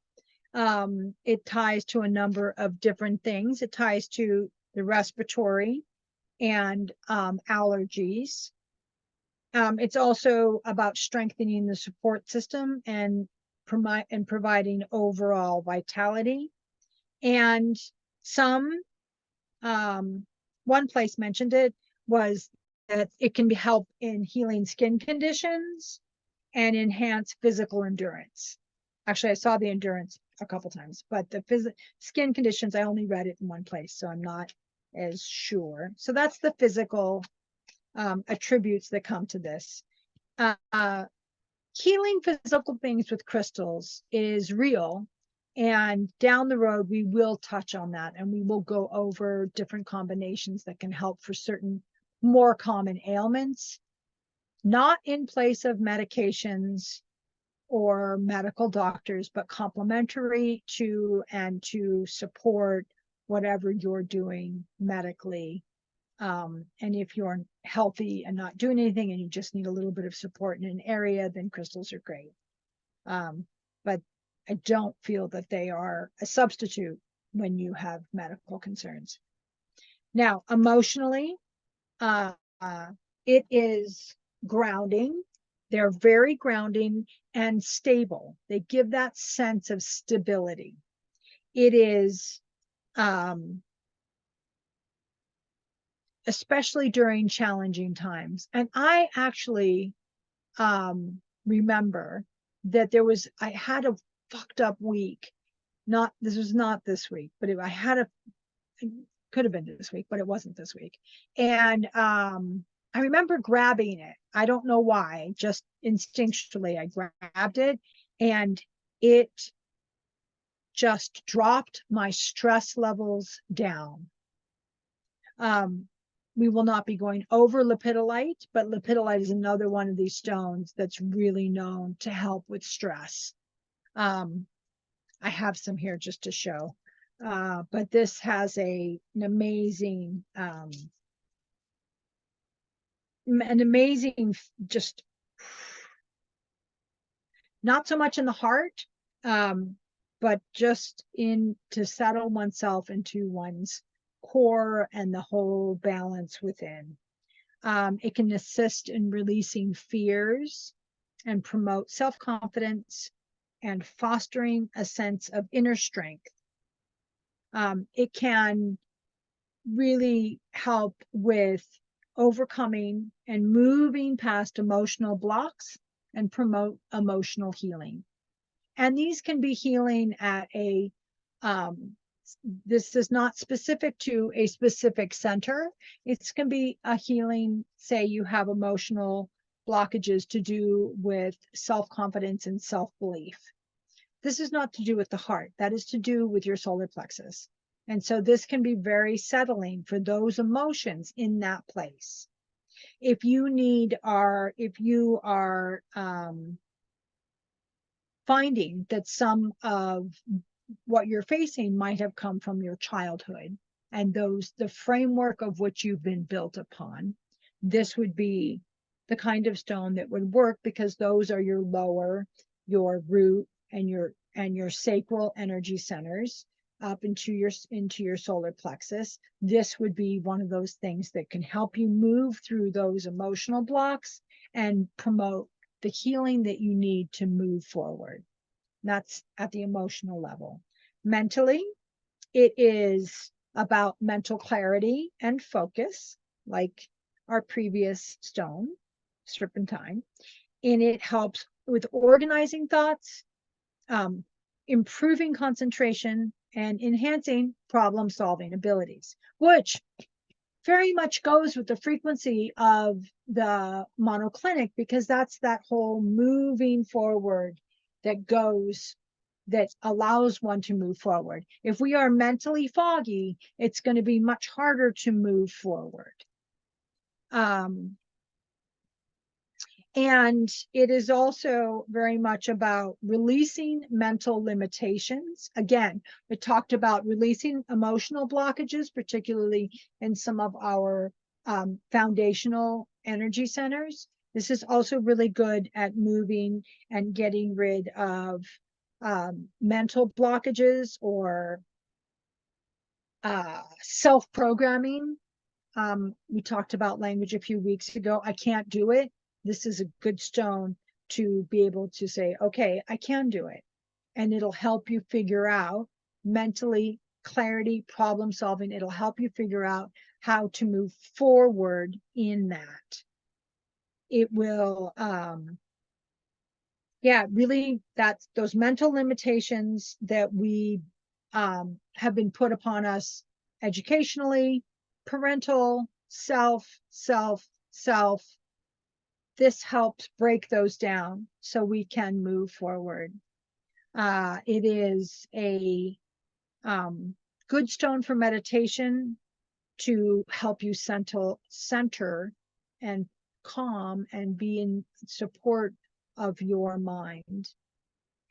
it ties to a number of different things. It ties to the respiratory and allergies. It's also about strengthening the support system and providing overall vitality. And some, one place mentioned it, was that it can help in healing skin conditions and enhance physical endurance. Actually, I saw the endurance a couple times, but the skin conditions, I only read it in one place, so I'm not as sure. So that's the physical attributes that come to this. Healing physical things with crystals is real, and down the road we will touch on that, and we will go over different combinations that can help for certain more common ailments, not in place of medications or medical doctors, but complementary to and to support whatever you're doing medically. And if you're healthy and not doing anything and you just need a little bit of support in an area, then crystals are great. But I don't feel that they are a substitute when you have medical concerns. Now, emotionally, it is grounding. They're very grounding and stable. They give that sense of stability. It is, especially during challenging times. And I actually remember that I had a fucked up week. This was not this week, but it could have been this week, but it wasn't this week. And I remember grabbing it. I don't know why, just instinctually I grabbed it, and it just dropped my stress levels down. We will not be going over lepidolite, but lepidolite is another one of these stones that's really known to help with stress. I have some here just to show, but this has an amazing, just not so much in the heart, but just to settle oneself into one's core and the whole balance within. It can assist in releasing fears and promote self-confidence and fostering a sense of inner strength. It can really help with overcoming and moving past emotional blocks and promote emotional healing. And these can be healing at this is not specific to a specific center. It can be a healing, say you have emotional blockages to do with self-confidence and self-belief. This is not to do with the heart. That is to do with your solar plexus. And so this can be very settling for those emotions in that place. If you are finding that some of what you're facing might have come from your childhood and the framework of which you've been built upon, this would be the kind of stone that would work, because those are your your root and your sacral energy centers up into your solar plexus. This would be one of those things that can help you move through those emotional blocks and promote the healing that you need to move forward. That's at the emotional level. Mentally, it is about mental clarity and focus, like our previous stone, serpentine. And it helps with organizing thoughts, improving concentration, and enhancing problem-solving abilities, which very much goes with the frequency of the monoclinic, because that's that whole moving forward that allows one to move forward. If we are mentally foggy, it's going to be much harder to move forward. And it is also very much about releasing mental limitations. Again, we talked about releasing emotional blockages, particularly in some of our foundational energy centers. This is also really good at moving and getting rid of mental blockages or self-programming. We talked about language a few weeks ago. I can't do it. This is a good stone to be able to say, okay, I can do it. And it'll help you figure out mentally, clarity, problem solving. It'll help you figure out how to move forward in that. It will, yeah, really, that's those mental limitations that we have been put upon us educationally, parental, self. This helps break those down so we can move forward. It is a good stone for meditation to help you center and calm and be in support of your mind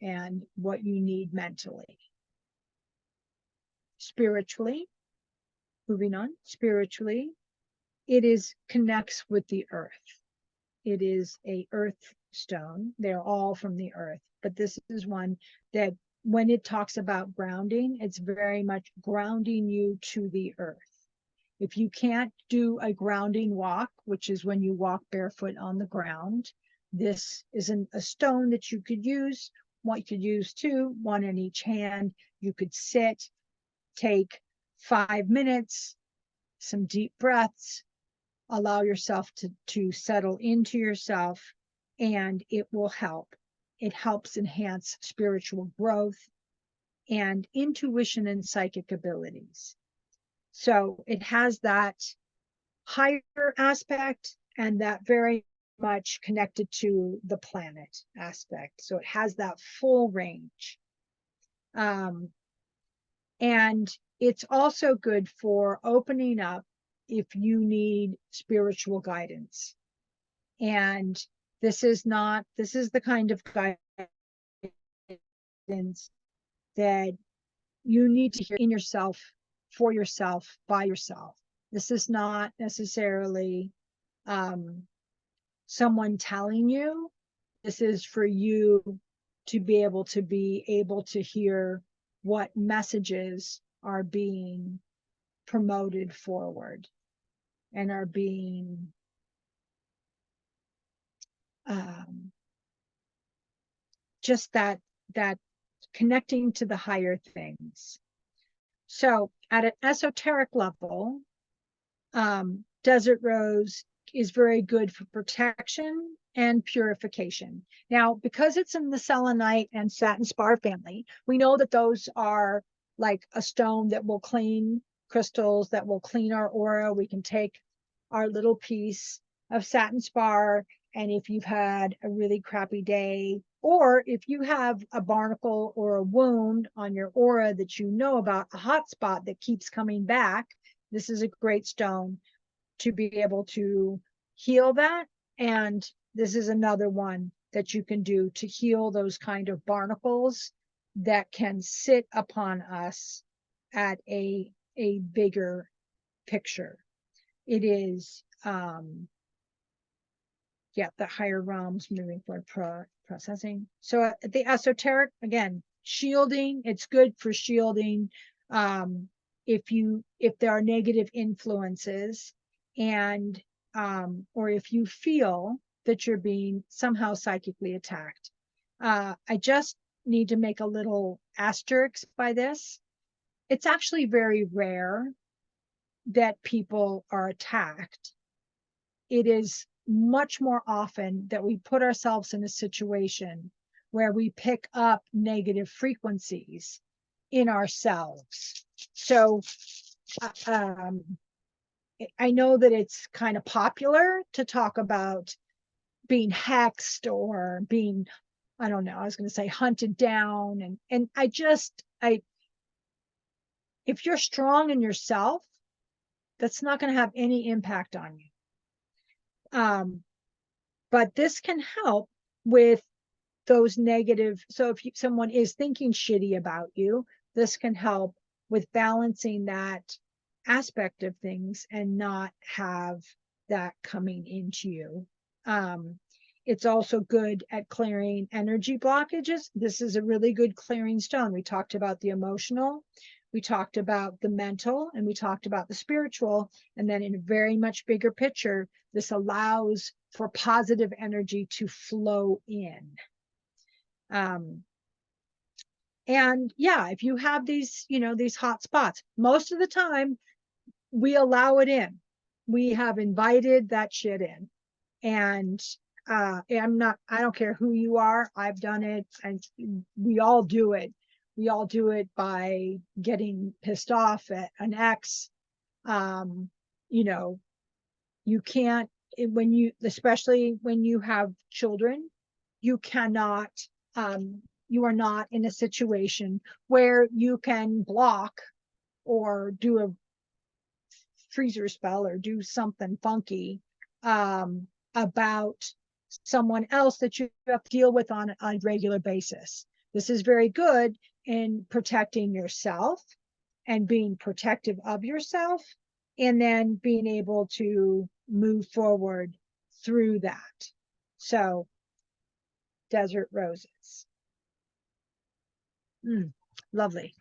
and what you need mentally. Spiritually, moving on, spiritually, it is connects with the earth. It is a earth stone. They're all from the earth, but this is one that when it talks about grounding, it's very much grounding you to the earth. If you can't do a grounding walk, which is when you walk barefoot on the ground, this isn't a stone that you could use. One you could use two, one in each hand. You could sit, take 5 minutes, some deep breaths, allow yourself to settle into yourself, and it will help. It helps enhance spiritual growth and intuition and psychic abilities. So it has that higher aspect and that very much connected to the planet aspect. So it has that full range. And it's also good for opening up if you need spiritual guidance. And this is the kind of guidance that you need to hear in yourself, for yourself, by yourself. This is not necessarily someone telling you. This is for you to be able to hear what messages are being promoted forward and are being just that connecting to the higher things. So at an esoteric level, desert rose is very good for protection and purification. Now, because it's in the selenite and satin spar family, we know that those are like a stone that will clean crystals, that will clean our aura. We can take our little piece of satin spar, and if you've had a really crappy day, or if you have a barnacle or a wound on your aura that you know about, a hot spot that keeps coming back, this is a great stone to be able to heal that. And this is another one that you can do to heal those kind of barnacles that can sit upon us at a bigger picture. It is the higher realms moving forward, processing. So the esoteric, again, shielding, it's good for shielding if there are negative influences, and or if you feel that you're being somehow psychically attacked. I just need to make a little asterisk by this. It's actually very rare that people are attacked. It is much more often that we put ourselves in a situation where we pick up negative frequencies in ourselves. So I know that it's kind of popular to talk about being hexed or being, I don't know, I was going to say hunted down. And if you're strong in yourself, that's not going to have any impact on you. But this can help with those negative. So if someone is thinking shitty about you, this can help with balancing that aspect of things and not have that coming into you. It's also good at clearing energy blockages. This is a really good clearing stone. We talked about the emotional, we talked about the mental, and we talked about the spiritual. And then in a very much bigger picture, this allows for positive energy to flow in. And yeah, if you have these, these hot spots, most of the time we allow it in. We have invited that shit in. And I don't care who you are. I've done it, and we all do it. We all do it by getting pissed off at an ex. You can't, especially when you have children, you cannot, you are not in a situation where you can block or do a freezer spell or do something funky about someone else that you have to deal with on a regular basis. This is very good in protecting yourself and being protective of yourself, and then being able to move forward through that. So, desert roses. Lovely.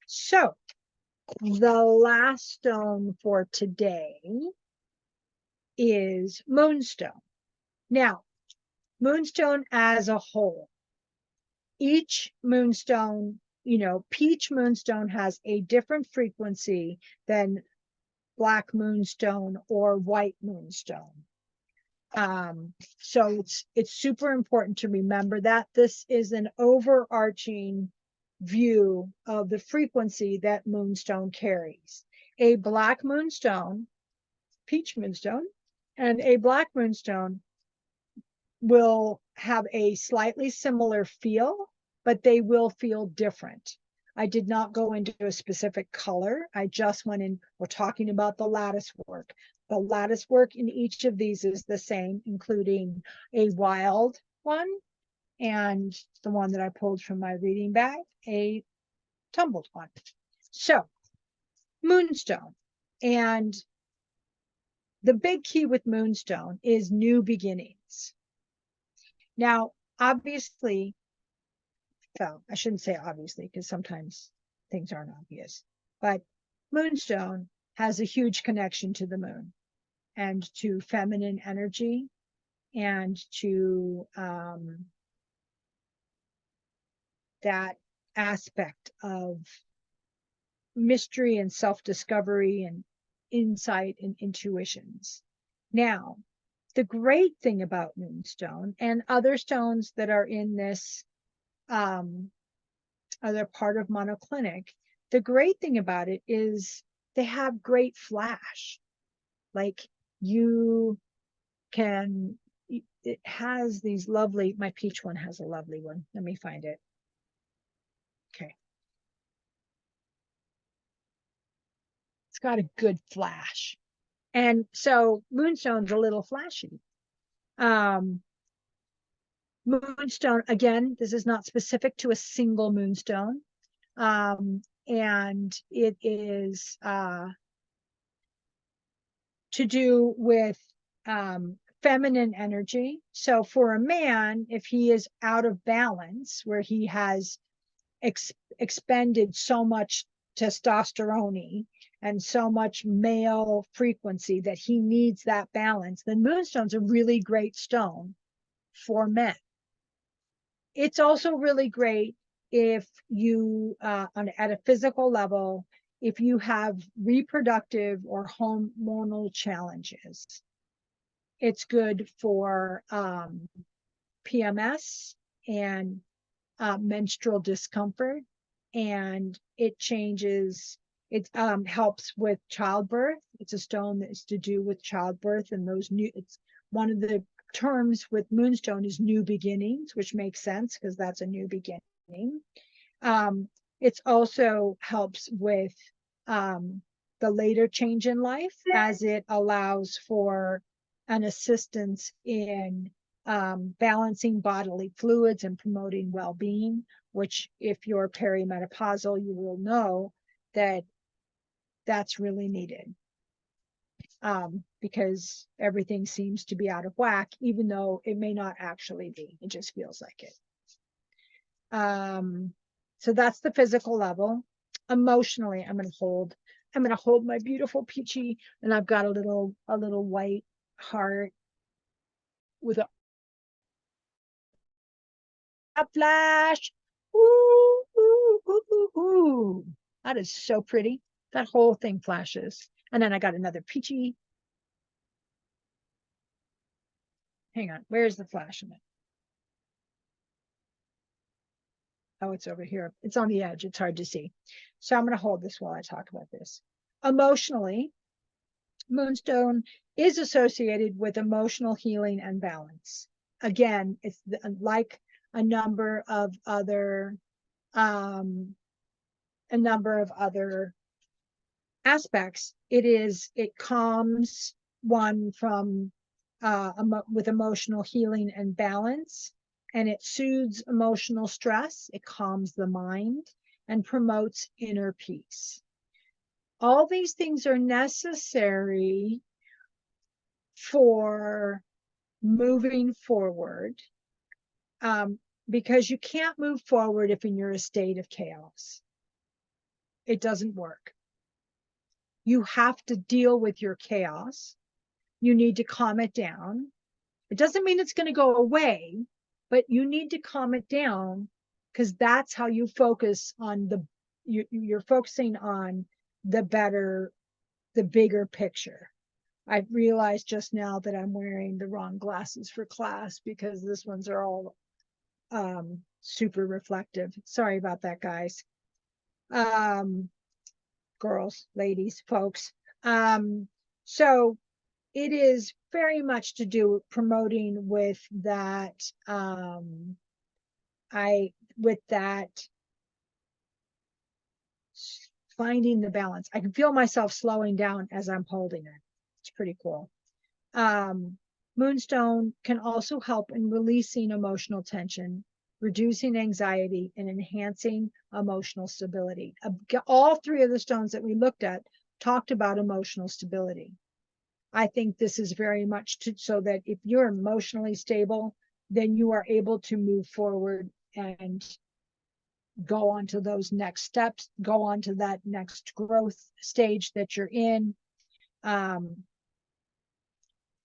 So the last stone for today is moonstone. Now, moonstone as a whole, each moonstone, peach moonstone has a different frequency than black moonstone or white moonstone. So it's super important to remember that this is an overarching view of the frequency that moonstone carries. A black moonstone, peach moonstone, and a black moonstone will have a slightly similar feel, but they will feel different. I did not go into a specific color. I just went in, we're talking about the lattice work. The lattice work in each of these is the same, including a wild one and the one that I pulled from my reading bag, a tumbled one. So, moonstone. And the big key with moonstone is new beginnings. Now, obviously, well, I shouldn't say obviously, because sometimes things aren't obvious, but moonstone has a huge connection to the moon and to feminine energy and to that aspect of mystery and self-discovery and insight and intuitions. Now, the great thing about moonstone and other stones that are in this other part of monoclinic, the great thing about it is they have great flash. Like you can, it has these lovely, my peach one has a lovely one. Let me find it. Okay. It's got a good flash. And so moonstone's a little flashy. Moonstone, again, this is not specific to a single moonstone. And it is to do with feminine energy. So for a man, if he is out of balance, where he has expended so much testosterone and so much male frequency that he needs that balance, then moonstone's a really great stone for men. It's also really great if you, at a physical level, if you have reproductive or hormonal challenges. It's good for PMS and menstrual discomfort, and it helps with childbirth. It's a stone that is to do with childbirth and it's one of the terms with moonstone is new beginnings, which makes sense because that's a new beginning. It's also helps with the later change in life, as it allows for an assistance in balancing bodily fluids and promoting well-being, which if you're perimenopausal, you will know that that's really needed, because everything seems to be out of whack, even though it may not actually be. It just feels like it. So that's the physical level. Emotionally, I'm going to hold my beautiful peachy, and I've got a little white heart with a flash. Ooh, ooh, ooh, ooh, ooh. That is so pretty. That whole thing flashes. And then I got another peachy. Hang on, where's the flash in it? Oh, it's over here. It's on the edge. It's hard to see. So I'm going to hold this while I talk about this. Emotionally, Moonstone is associated with emotional healing and balance. Again, it's like a number of other aspects. It calms one from with emotional healing and balance, and it soothes emotional stress. It calms the mind and promotes inner peace. All these things are necessary for moving forward, because you can't move forward if you're in a state of chaos. It doesn't work. You have to deal with your chaos. You need to calm it down. It doesn't mean it's going to go away, but you need to calm it down, because that's how you focus on you're focusing on the bigger picture. I realized just now that I'm wearing the wrong glasses for class, because this ones are all super reflective. Sorry about that, guys. Girls, ladies, folks. So it is very much to do promoting with that finding the balance. I can feel myself slowing down as I'm holding it. It's pretty cool. Moonstone can also help in releasing emotional tension, reducing anxiety, and enhancing emotional stability. All three of the stones that we looked at talked about emotional stability. I think this is very much so that if you're emotionally stable, then you are able to move forward and go on to those next steps, go on to that next growth stage that you're in.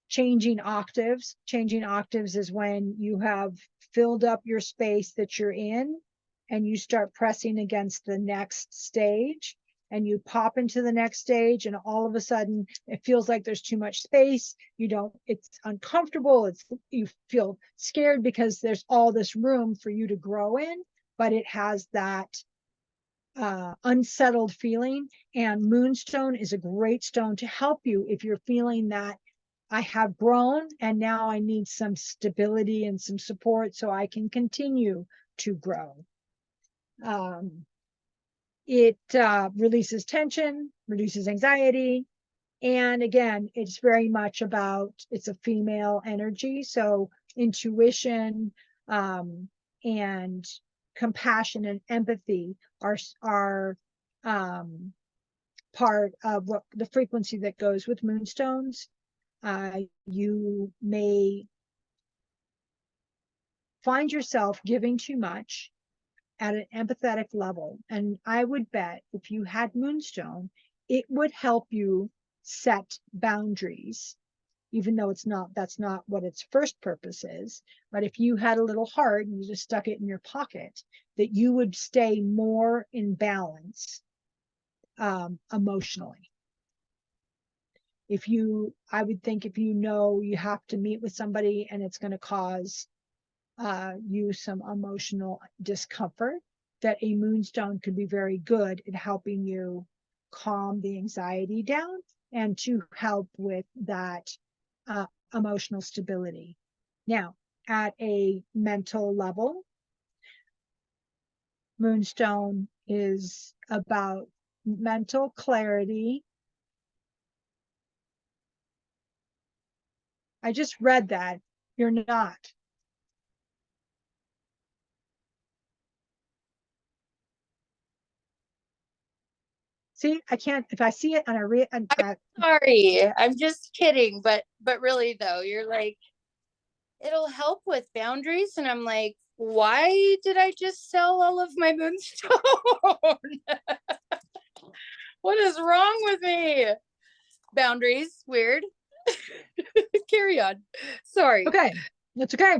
Changing octaves. Changing octaves is when you have filled up your space that you're in and you start pressing against the next stage, and you pop into the next stage, and all of a sudden it feels like there's too much space. It's uncomfortable. You feel scared because there's all this room for you to grow in, but it has that unsettled feeling. And Moonstone is a great stone to help you if you're feeling that I have grown and now I need some stability and some support so I can continue to grow. It releases tension, reduces anxiety. And again, it's very much it's a female energy. So intuition and compassion and empathy are part of what the frequency that goes with moonstones. You may find yourself giving too much at an empathetic level. And I would bet if you had moonstone, it would help you set boundaries, even though that's not what its first purpose is. But if you had a little heart and you just stuck it in your pocket, that you would stay more in balance emotionally. I would think if you know you have to meet with somebody and it's going to cause you some emotional discomfort, that a moonstone could be very good at helping you calm the anxiety down and to help with that emotional stability. Now, at a mental level, moonstone is about mental clarity, I just read that. You're not. See, I can't, if I see it and I read,
Sorry, I'm just kidding, but really though, you're like, it'll help with boundaries, and I'm like, why did I just sell all of my moonstone? What is wrong with me? Boundaries, weird. Carry on. Sorry.
okay, that's okay.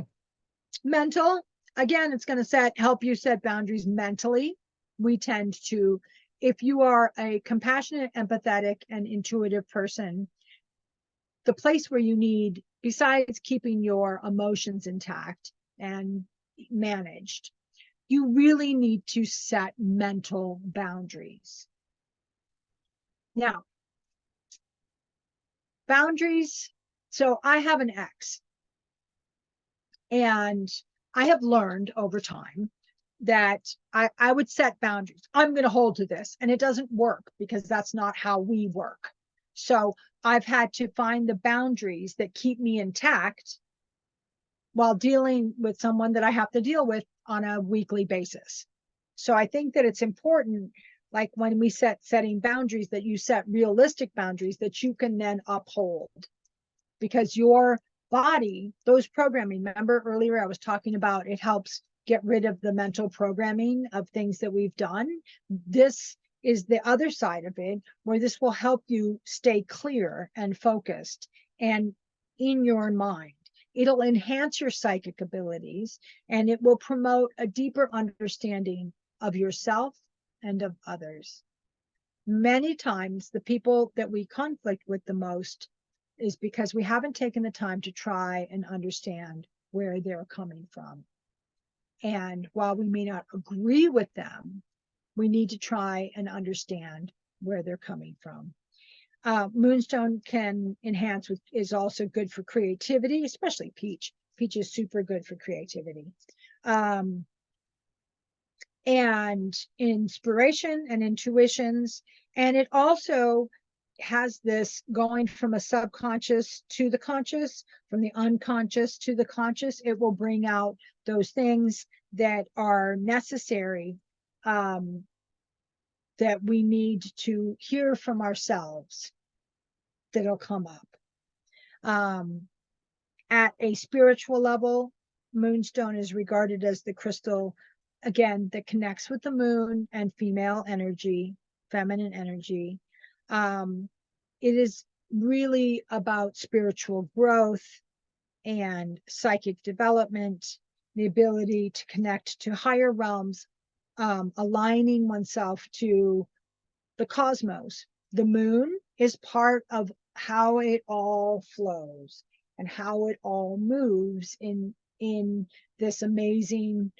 Mental, again, it's going to help you set boundaries mentally. We tend to, if you are a compassionate, empathetic, and intuitive person, the place where you need, besides keeping your emotions intact and managed, you really need to set mental boundaries. Now, boundaries. So I have an ex, and I have learned over time that I would set boundaries. I'm going to hold to this. And it doesn't work because that's not how we work. So I've had to find the boundaries that keep me intact while dealing with someone that I have to deal with on a weekly basis. So I think that it's important, like when we setting boundaries, that you set realistic boundaries that you can then uphold, because your body, those programming, remember earlier I was talking about, it helps get rid of the mental programming of things that we've done. This is the other side of it, where this will help you stay clear and focused and in your mind. It'll enhance your psychic abilities, and it will promote a deeper understanding of yourself and of others. Many times, the people that we conflict with the most is because we haven't taken the time to try and understand where they're coming from. And while we may not agree with them, we need to try and understand where they're coming from. Moonstone can enhance with, is also good for creativity, especially peach. Peach is super good for creativity. And inspiration and intuitions. And it also has this going from a subconscious to the conscious, from the unconscious to the conscious. It will bring out those things that are necessary, that we need to hear from ourselves, that'll come up. At a spiritual level, moonstone is regarded as the crystal, again, that connects with the moon and female energy, feminine energy. It is really about spiritual growth and psychic development, the ability to connect to higher realms, aligning oneself to the cosmos. The moon is part of how it all flows and how it all moves in this amazing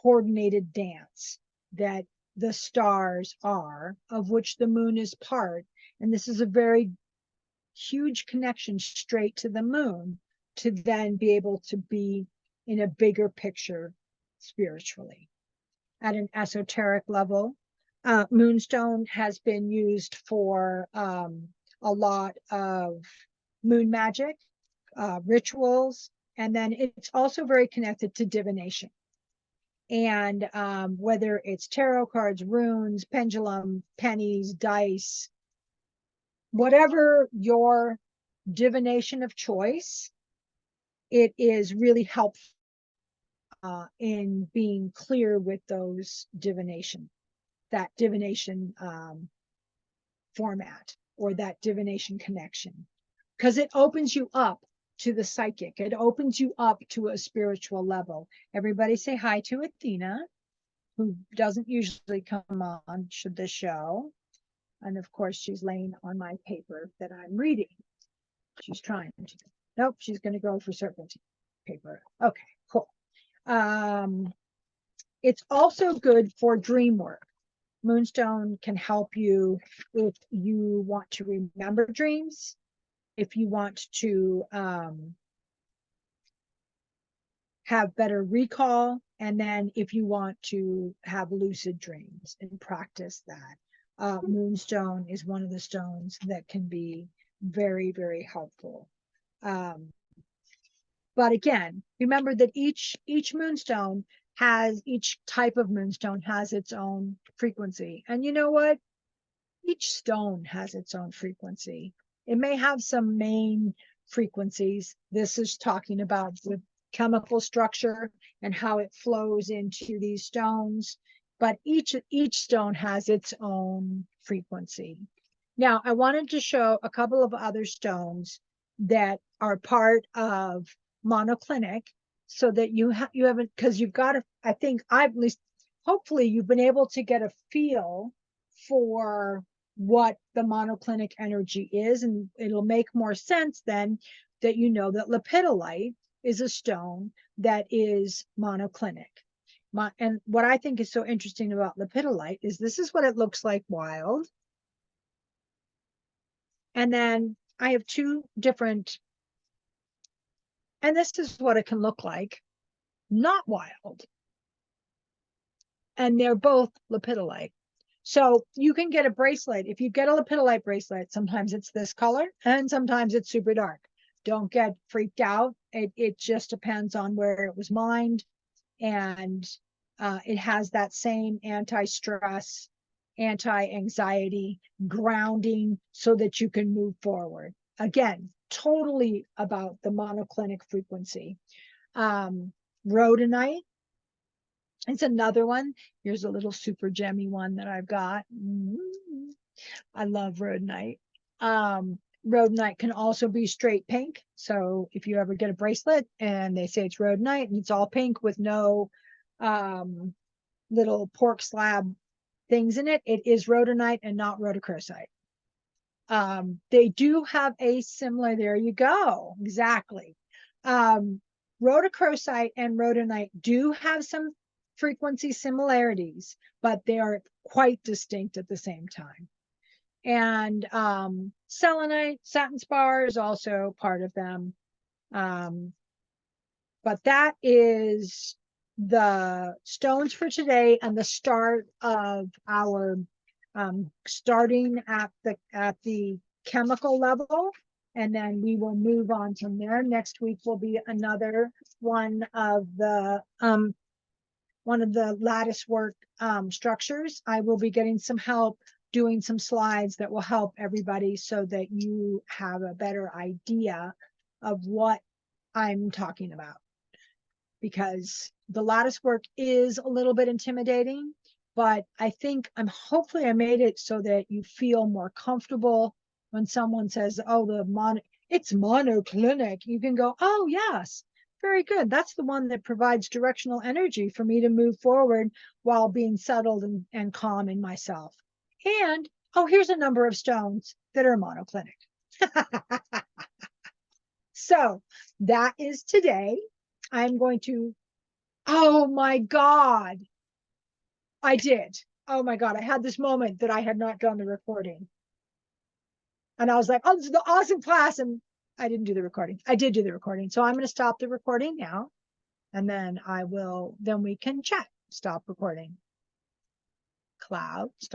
coordinated dance that the stars are, of which the moon is part. And this is a very huge connection straight to the moon, to then be able to be in a bigger picture spiritually. At an esoteric level, moonstone has been used for a lot of moon magic, rituals, and then it's also very connected to divination. And whether it's tarot cards, runes, pendulum, pennies, dice, whatever your divination of choice, it is really helpful in being clear with those that divination format, or that divination connection, because it opens you up to the psychic. It opens you up to a spiritual level. Everybody say hi to Athena, who doesn't usually come on the show. And of course, she's laying on my paper that I'm reading. She's trying to. Nope, she's going to go for serpentine paper. Okay, cool. It's also good for dream work. Moonstone can help you if you want to remember dreams, if you want to have better recall, and then if you want to have lucid dreams and practice that. Moonstone is one of the stones that can be very, very helpful. But again, remember that each moonstone each type of moonstone has its own frequency. And you know what? Each stone has its own frequency. It may have some main frequencies. This is talking about the chemical structure and how it flows into these stones, but each stone has its own frequency. Now, I wanted to show a couple of other stones that are part of monoclinic, so that you haven't, because you've got to, I think I've at least, hopefully you've been able to get a feel for what the monoclinic energy is, and it'll make more sense then that you know that lepidolite is a stone that is monoclinic. And what I think is so interesting about lepidolite is this is what it looks like wild. And then I have two different, and this is what it can look like not wild. And they're both lepidolite. So you can get a bracelet. If you get a lepidolite bracelet, sometimes it's this color and sometimes it's super dark. Don't get freaked out. It just depends on where it was mined. And it has that same anti-stress, anti-anxiety, grounding so that you can move forward. Again, totally about the monoclinic frequency. Rhodonite, it's another one. Here's a little super gemmy one that I've got. I love rhodonite. Rhodonite can also be straight pink. So if you ever get a bracelet and they say it's rhodonite and it's all pink with no little pork slab things in it, it is rhodonite and not rhodochrosite. They do have a similar, there you go, exactly. Rhodochrosite and rhodonite do have some frequency similarities, but they are quite distinct at the same time. And selenite, satin spar is also part of them. But that is the stones for today and the start of our starting at the chemical level, and then we will move on from there. Next week will be another one of the Latticework structures. I will be getting some help doing some slides that will help everybody so that you have a better idea of what I'm talking about, because the Latticework is a little bit intimidating, but I think hopefully I made it so that you feel more comfortable when someone says, oh, it's monoclinic. You can go, oh yes, very good. That's the one that provides directional energy for me to move forward while being settled and calm in myself. And, oh, here's a number of stones that are monoclinic. So that is today. I'm going to, oh my God, I did. Oh my God, I had this moment that I had not done the recording. And I was like, oh, this is the awesome class. And I didn't do the recording. I did do the recording. So I'm going to stop the recording now. And then then we can chat. Stop recording. Cloud, stop.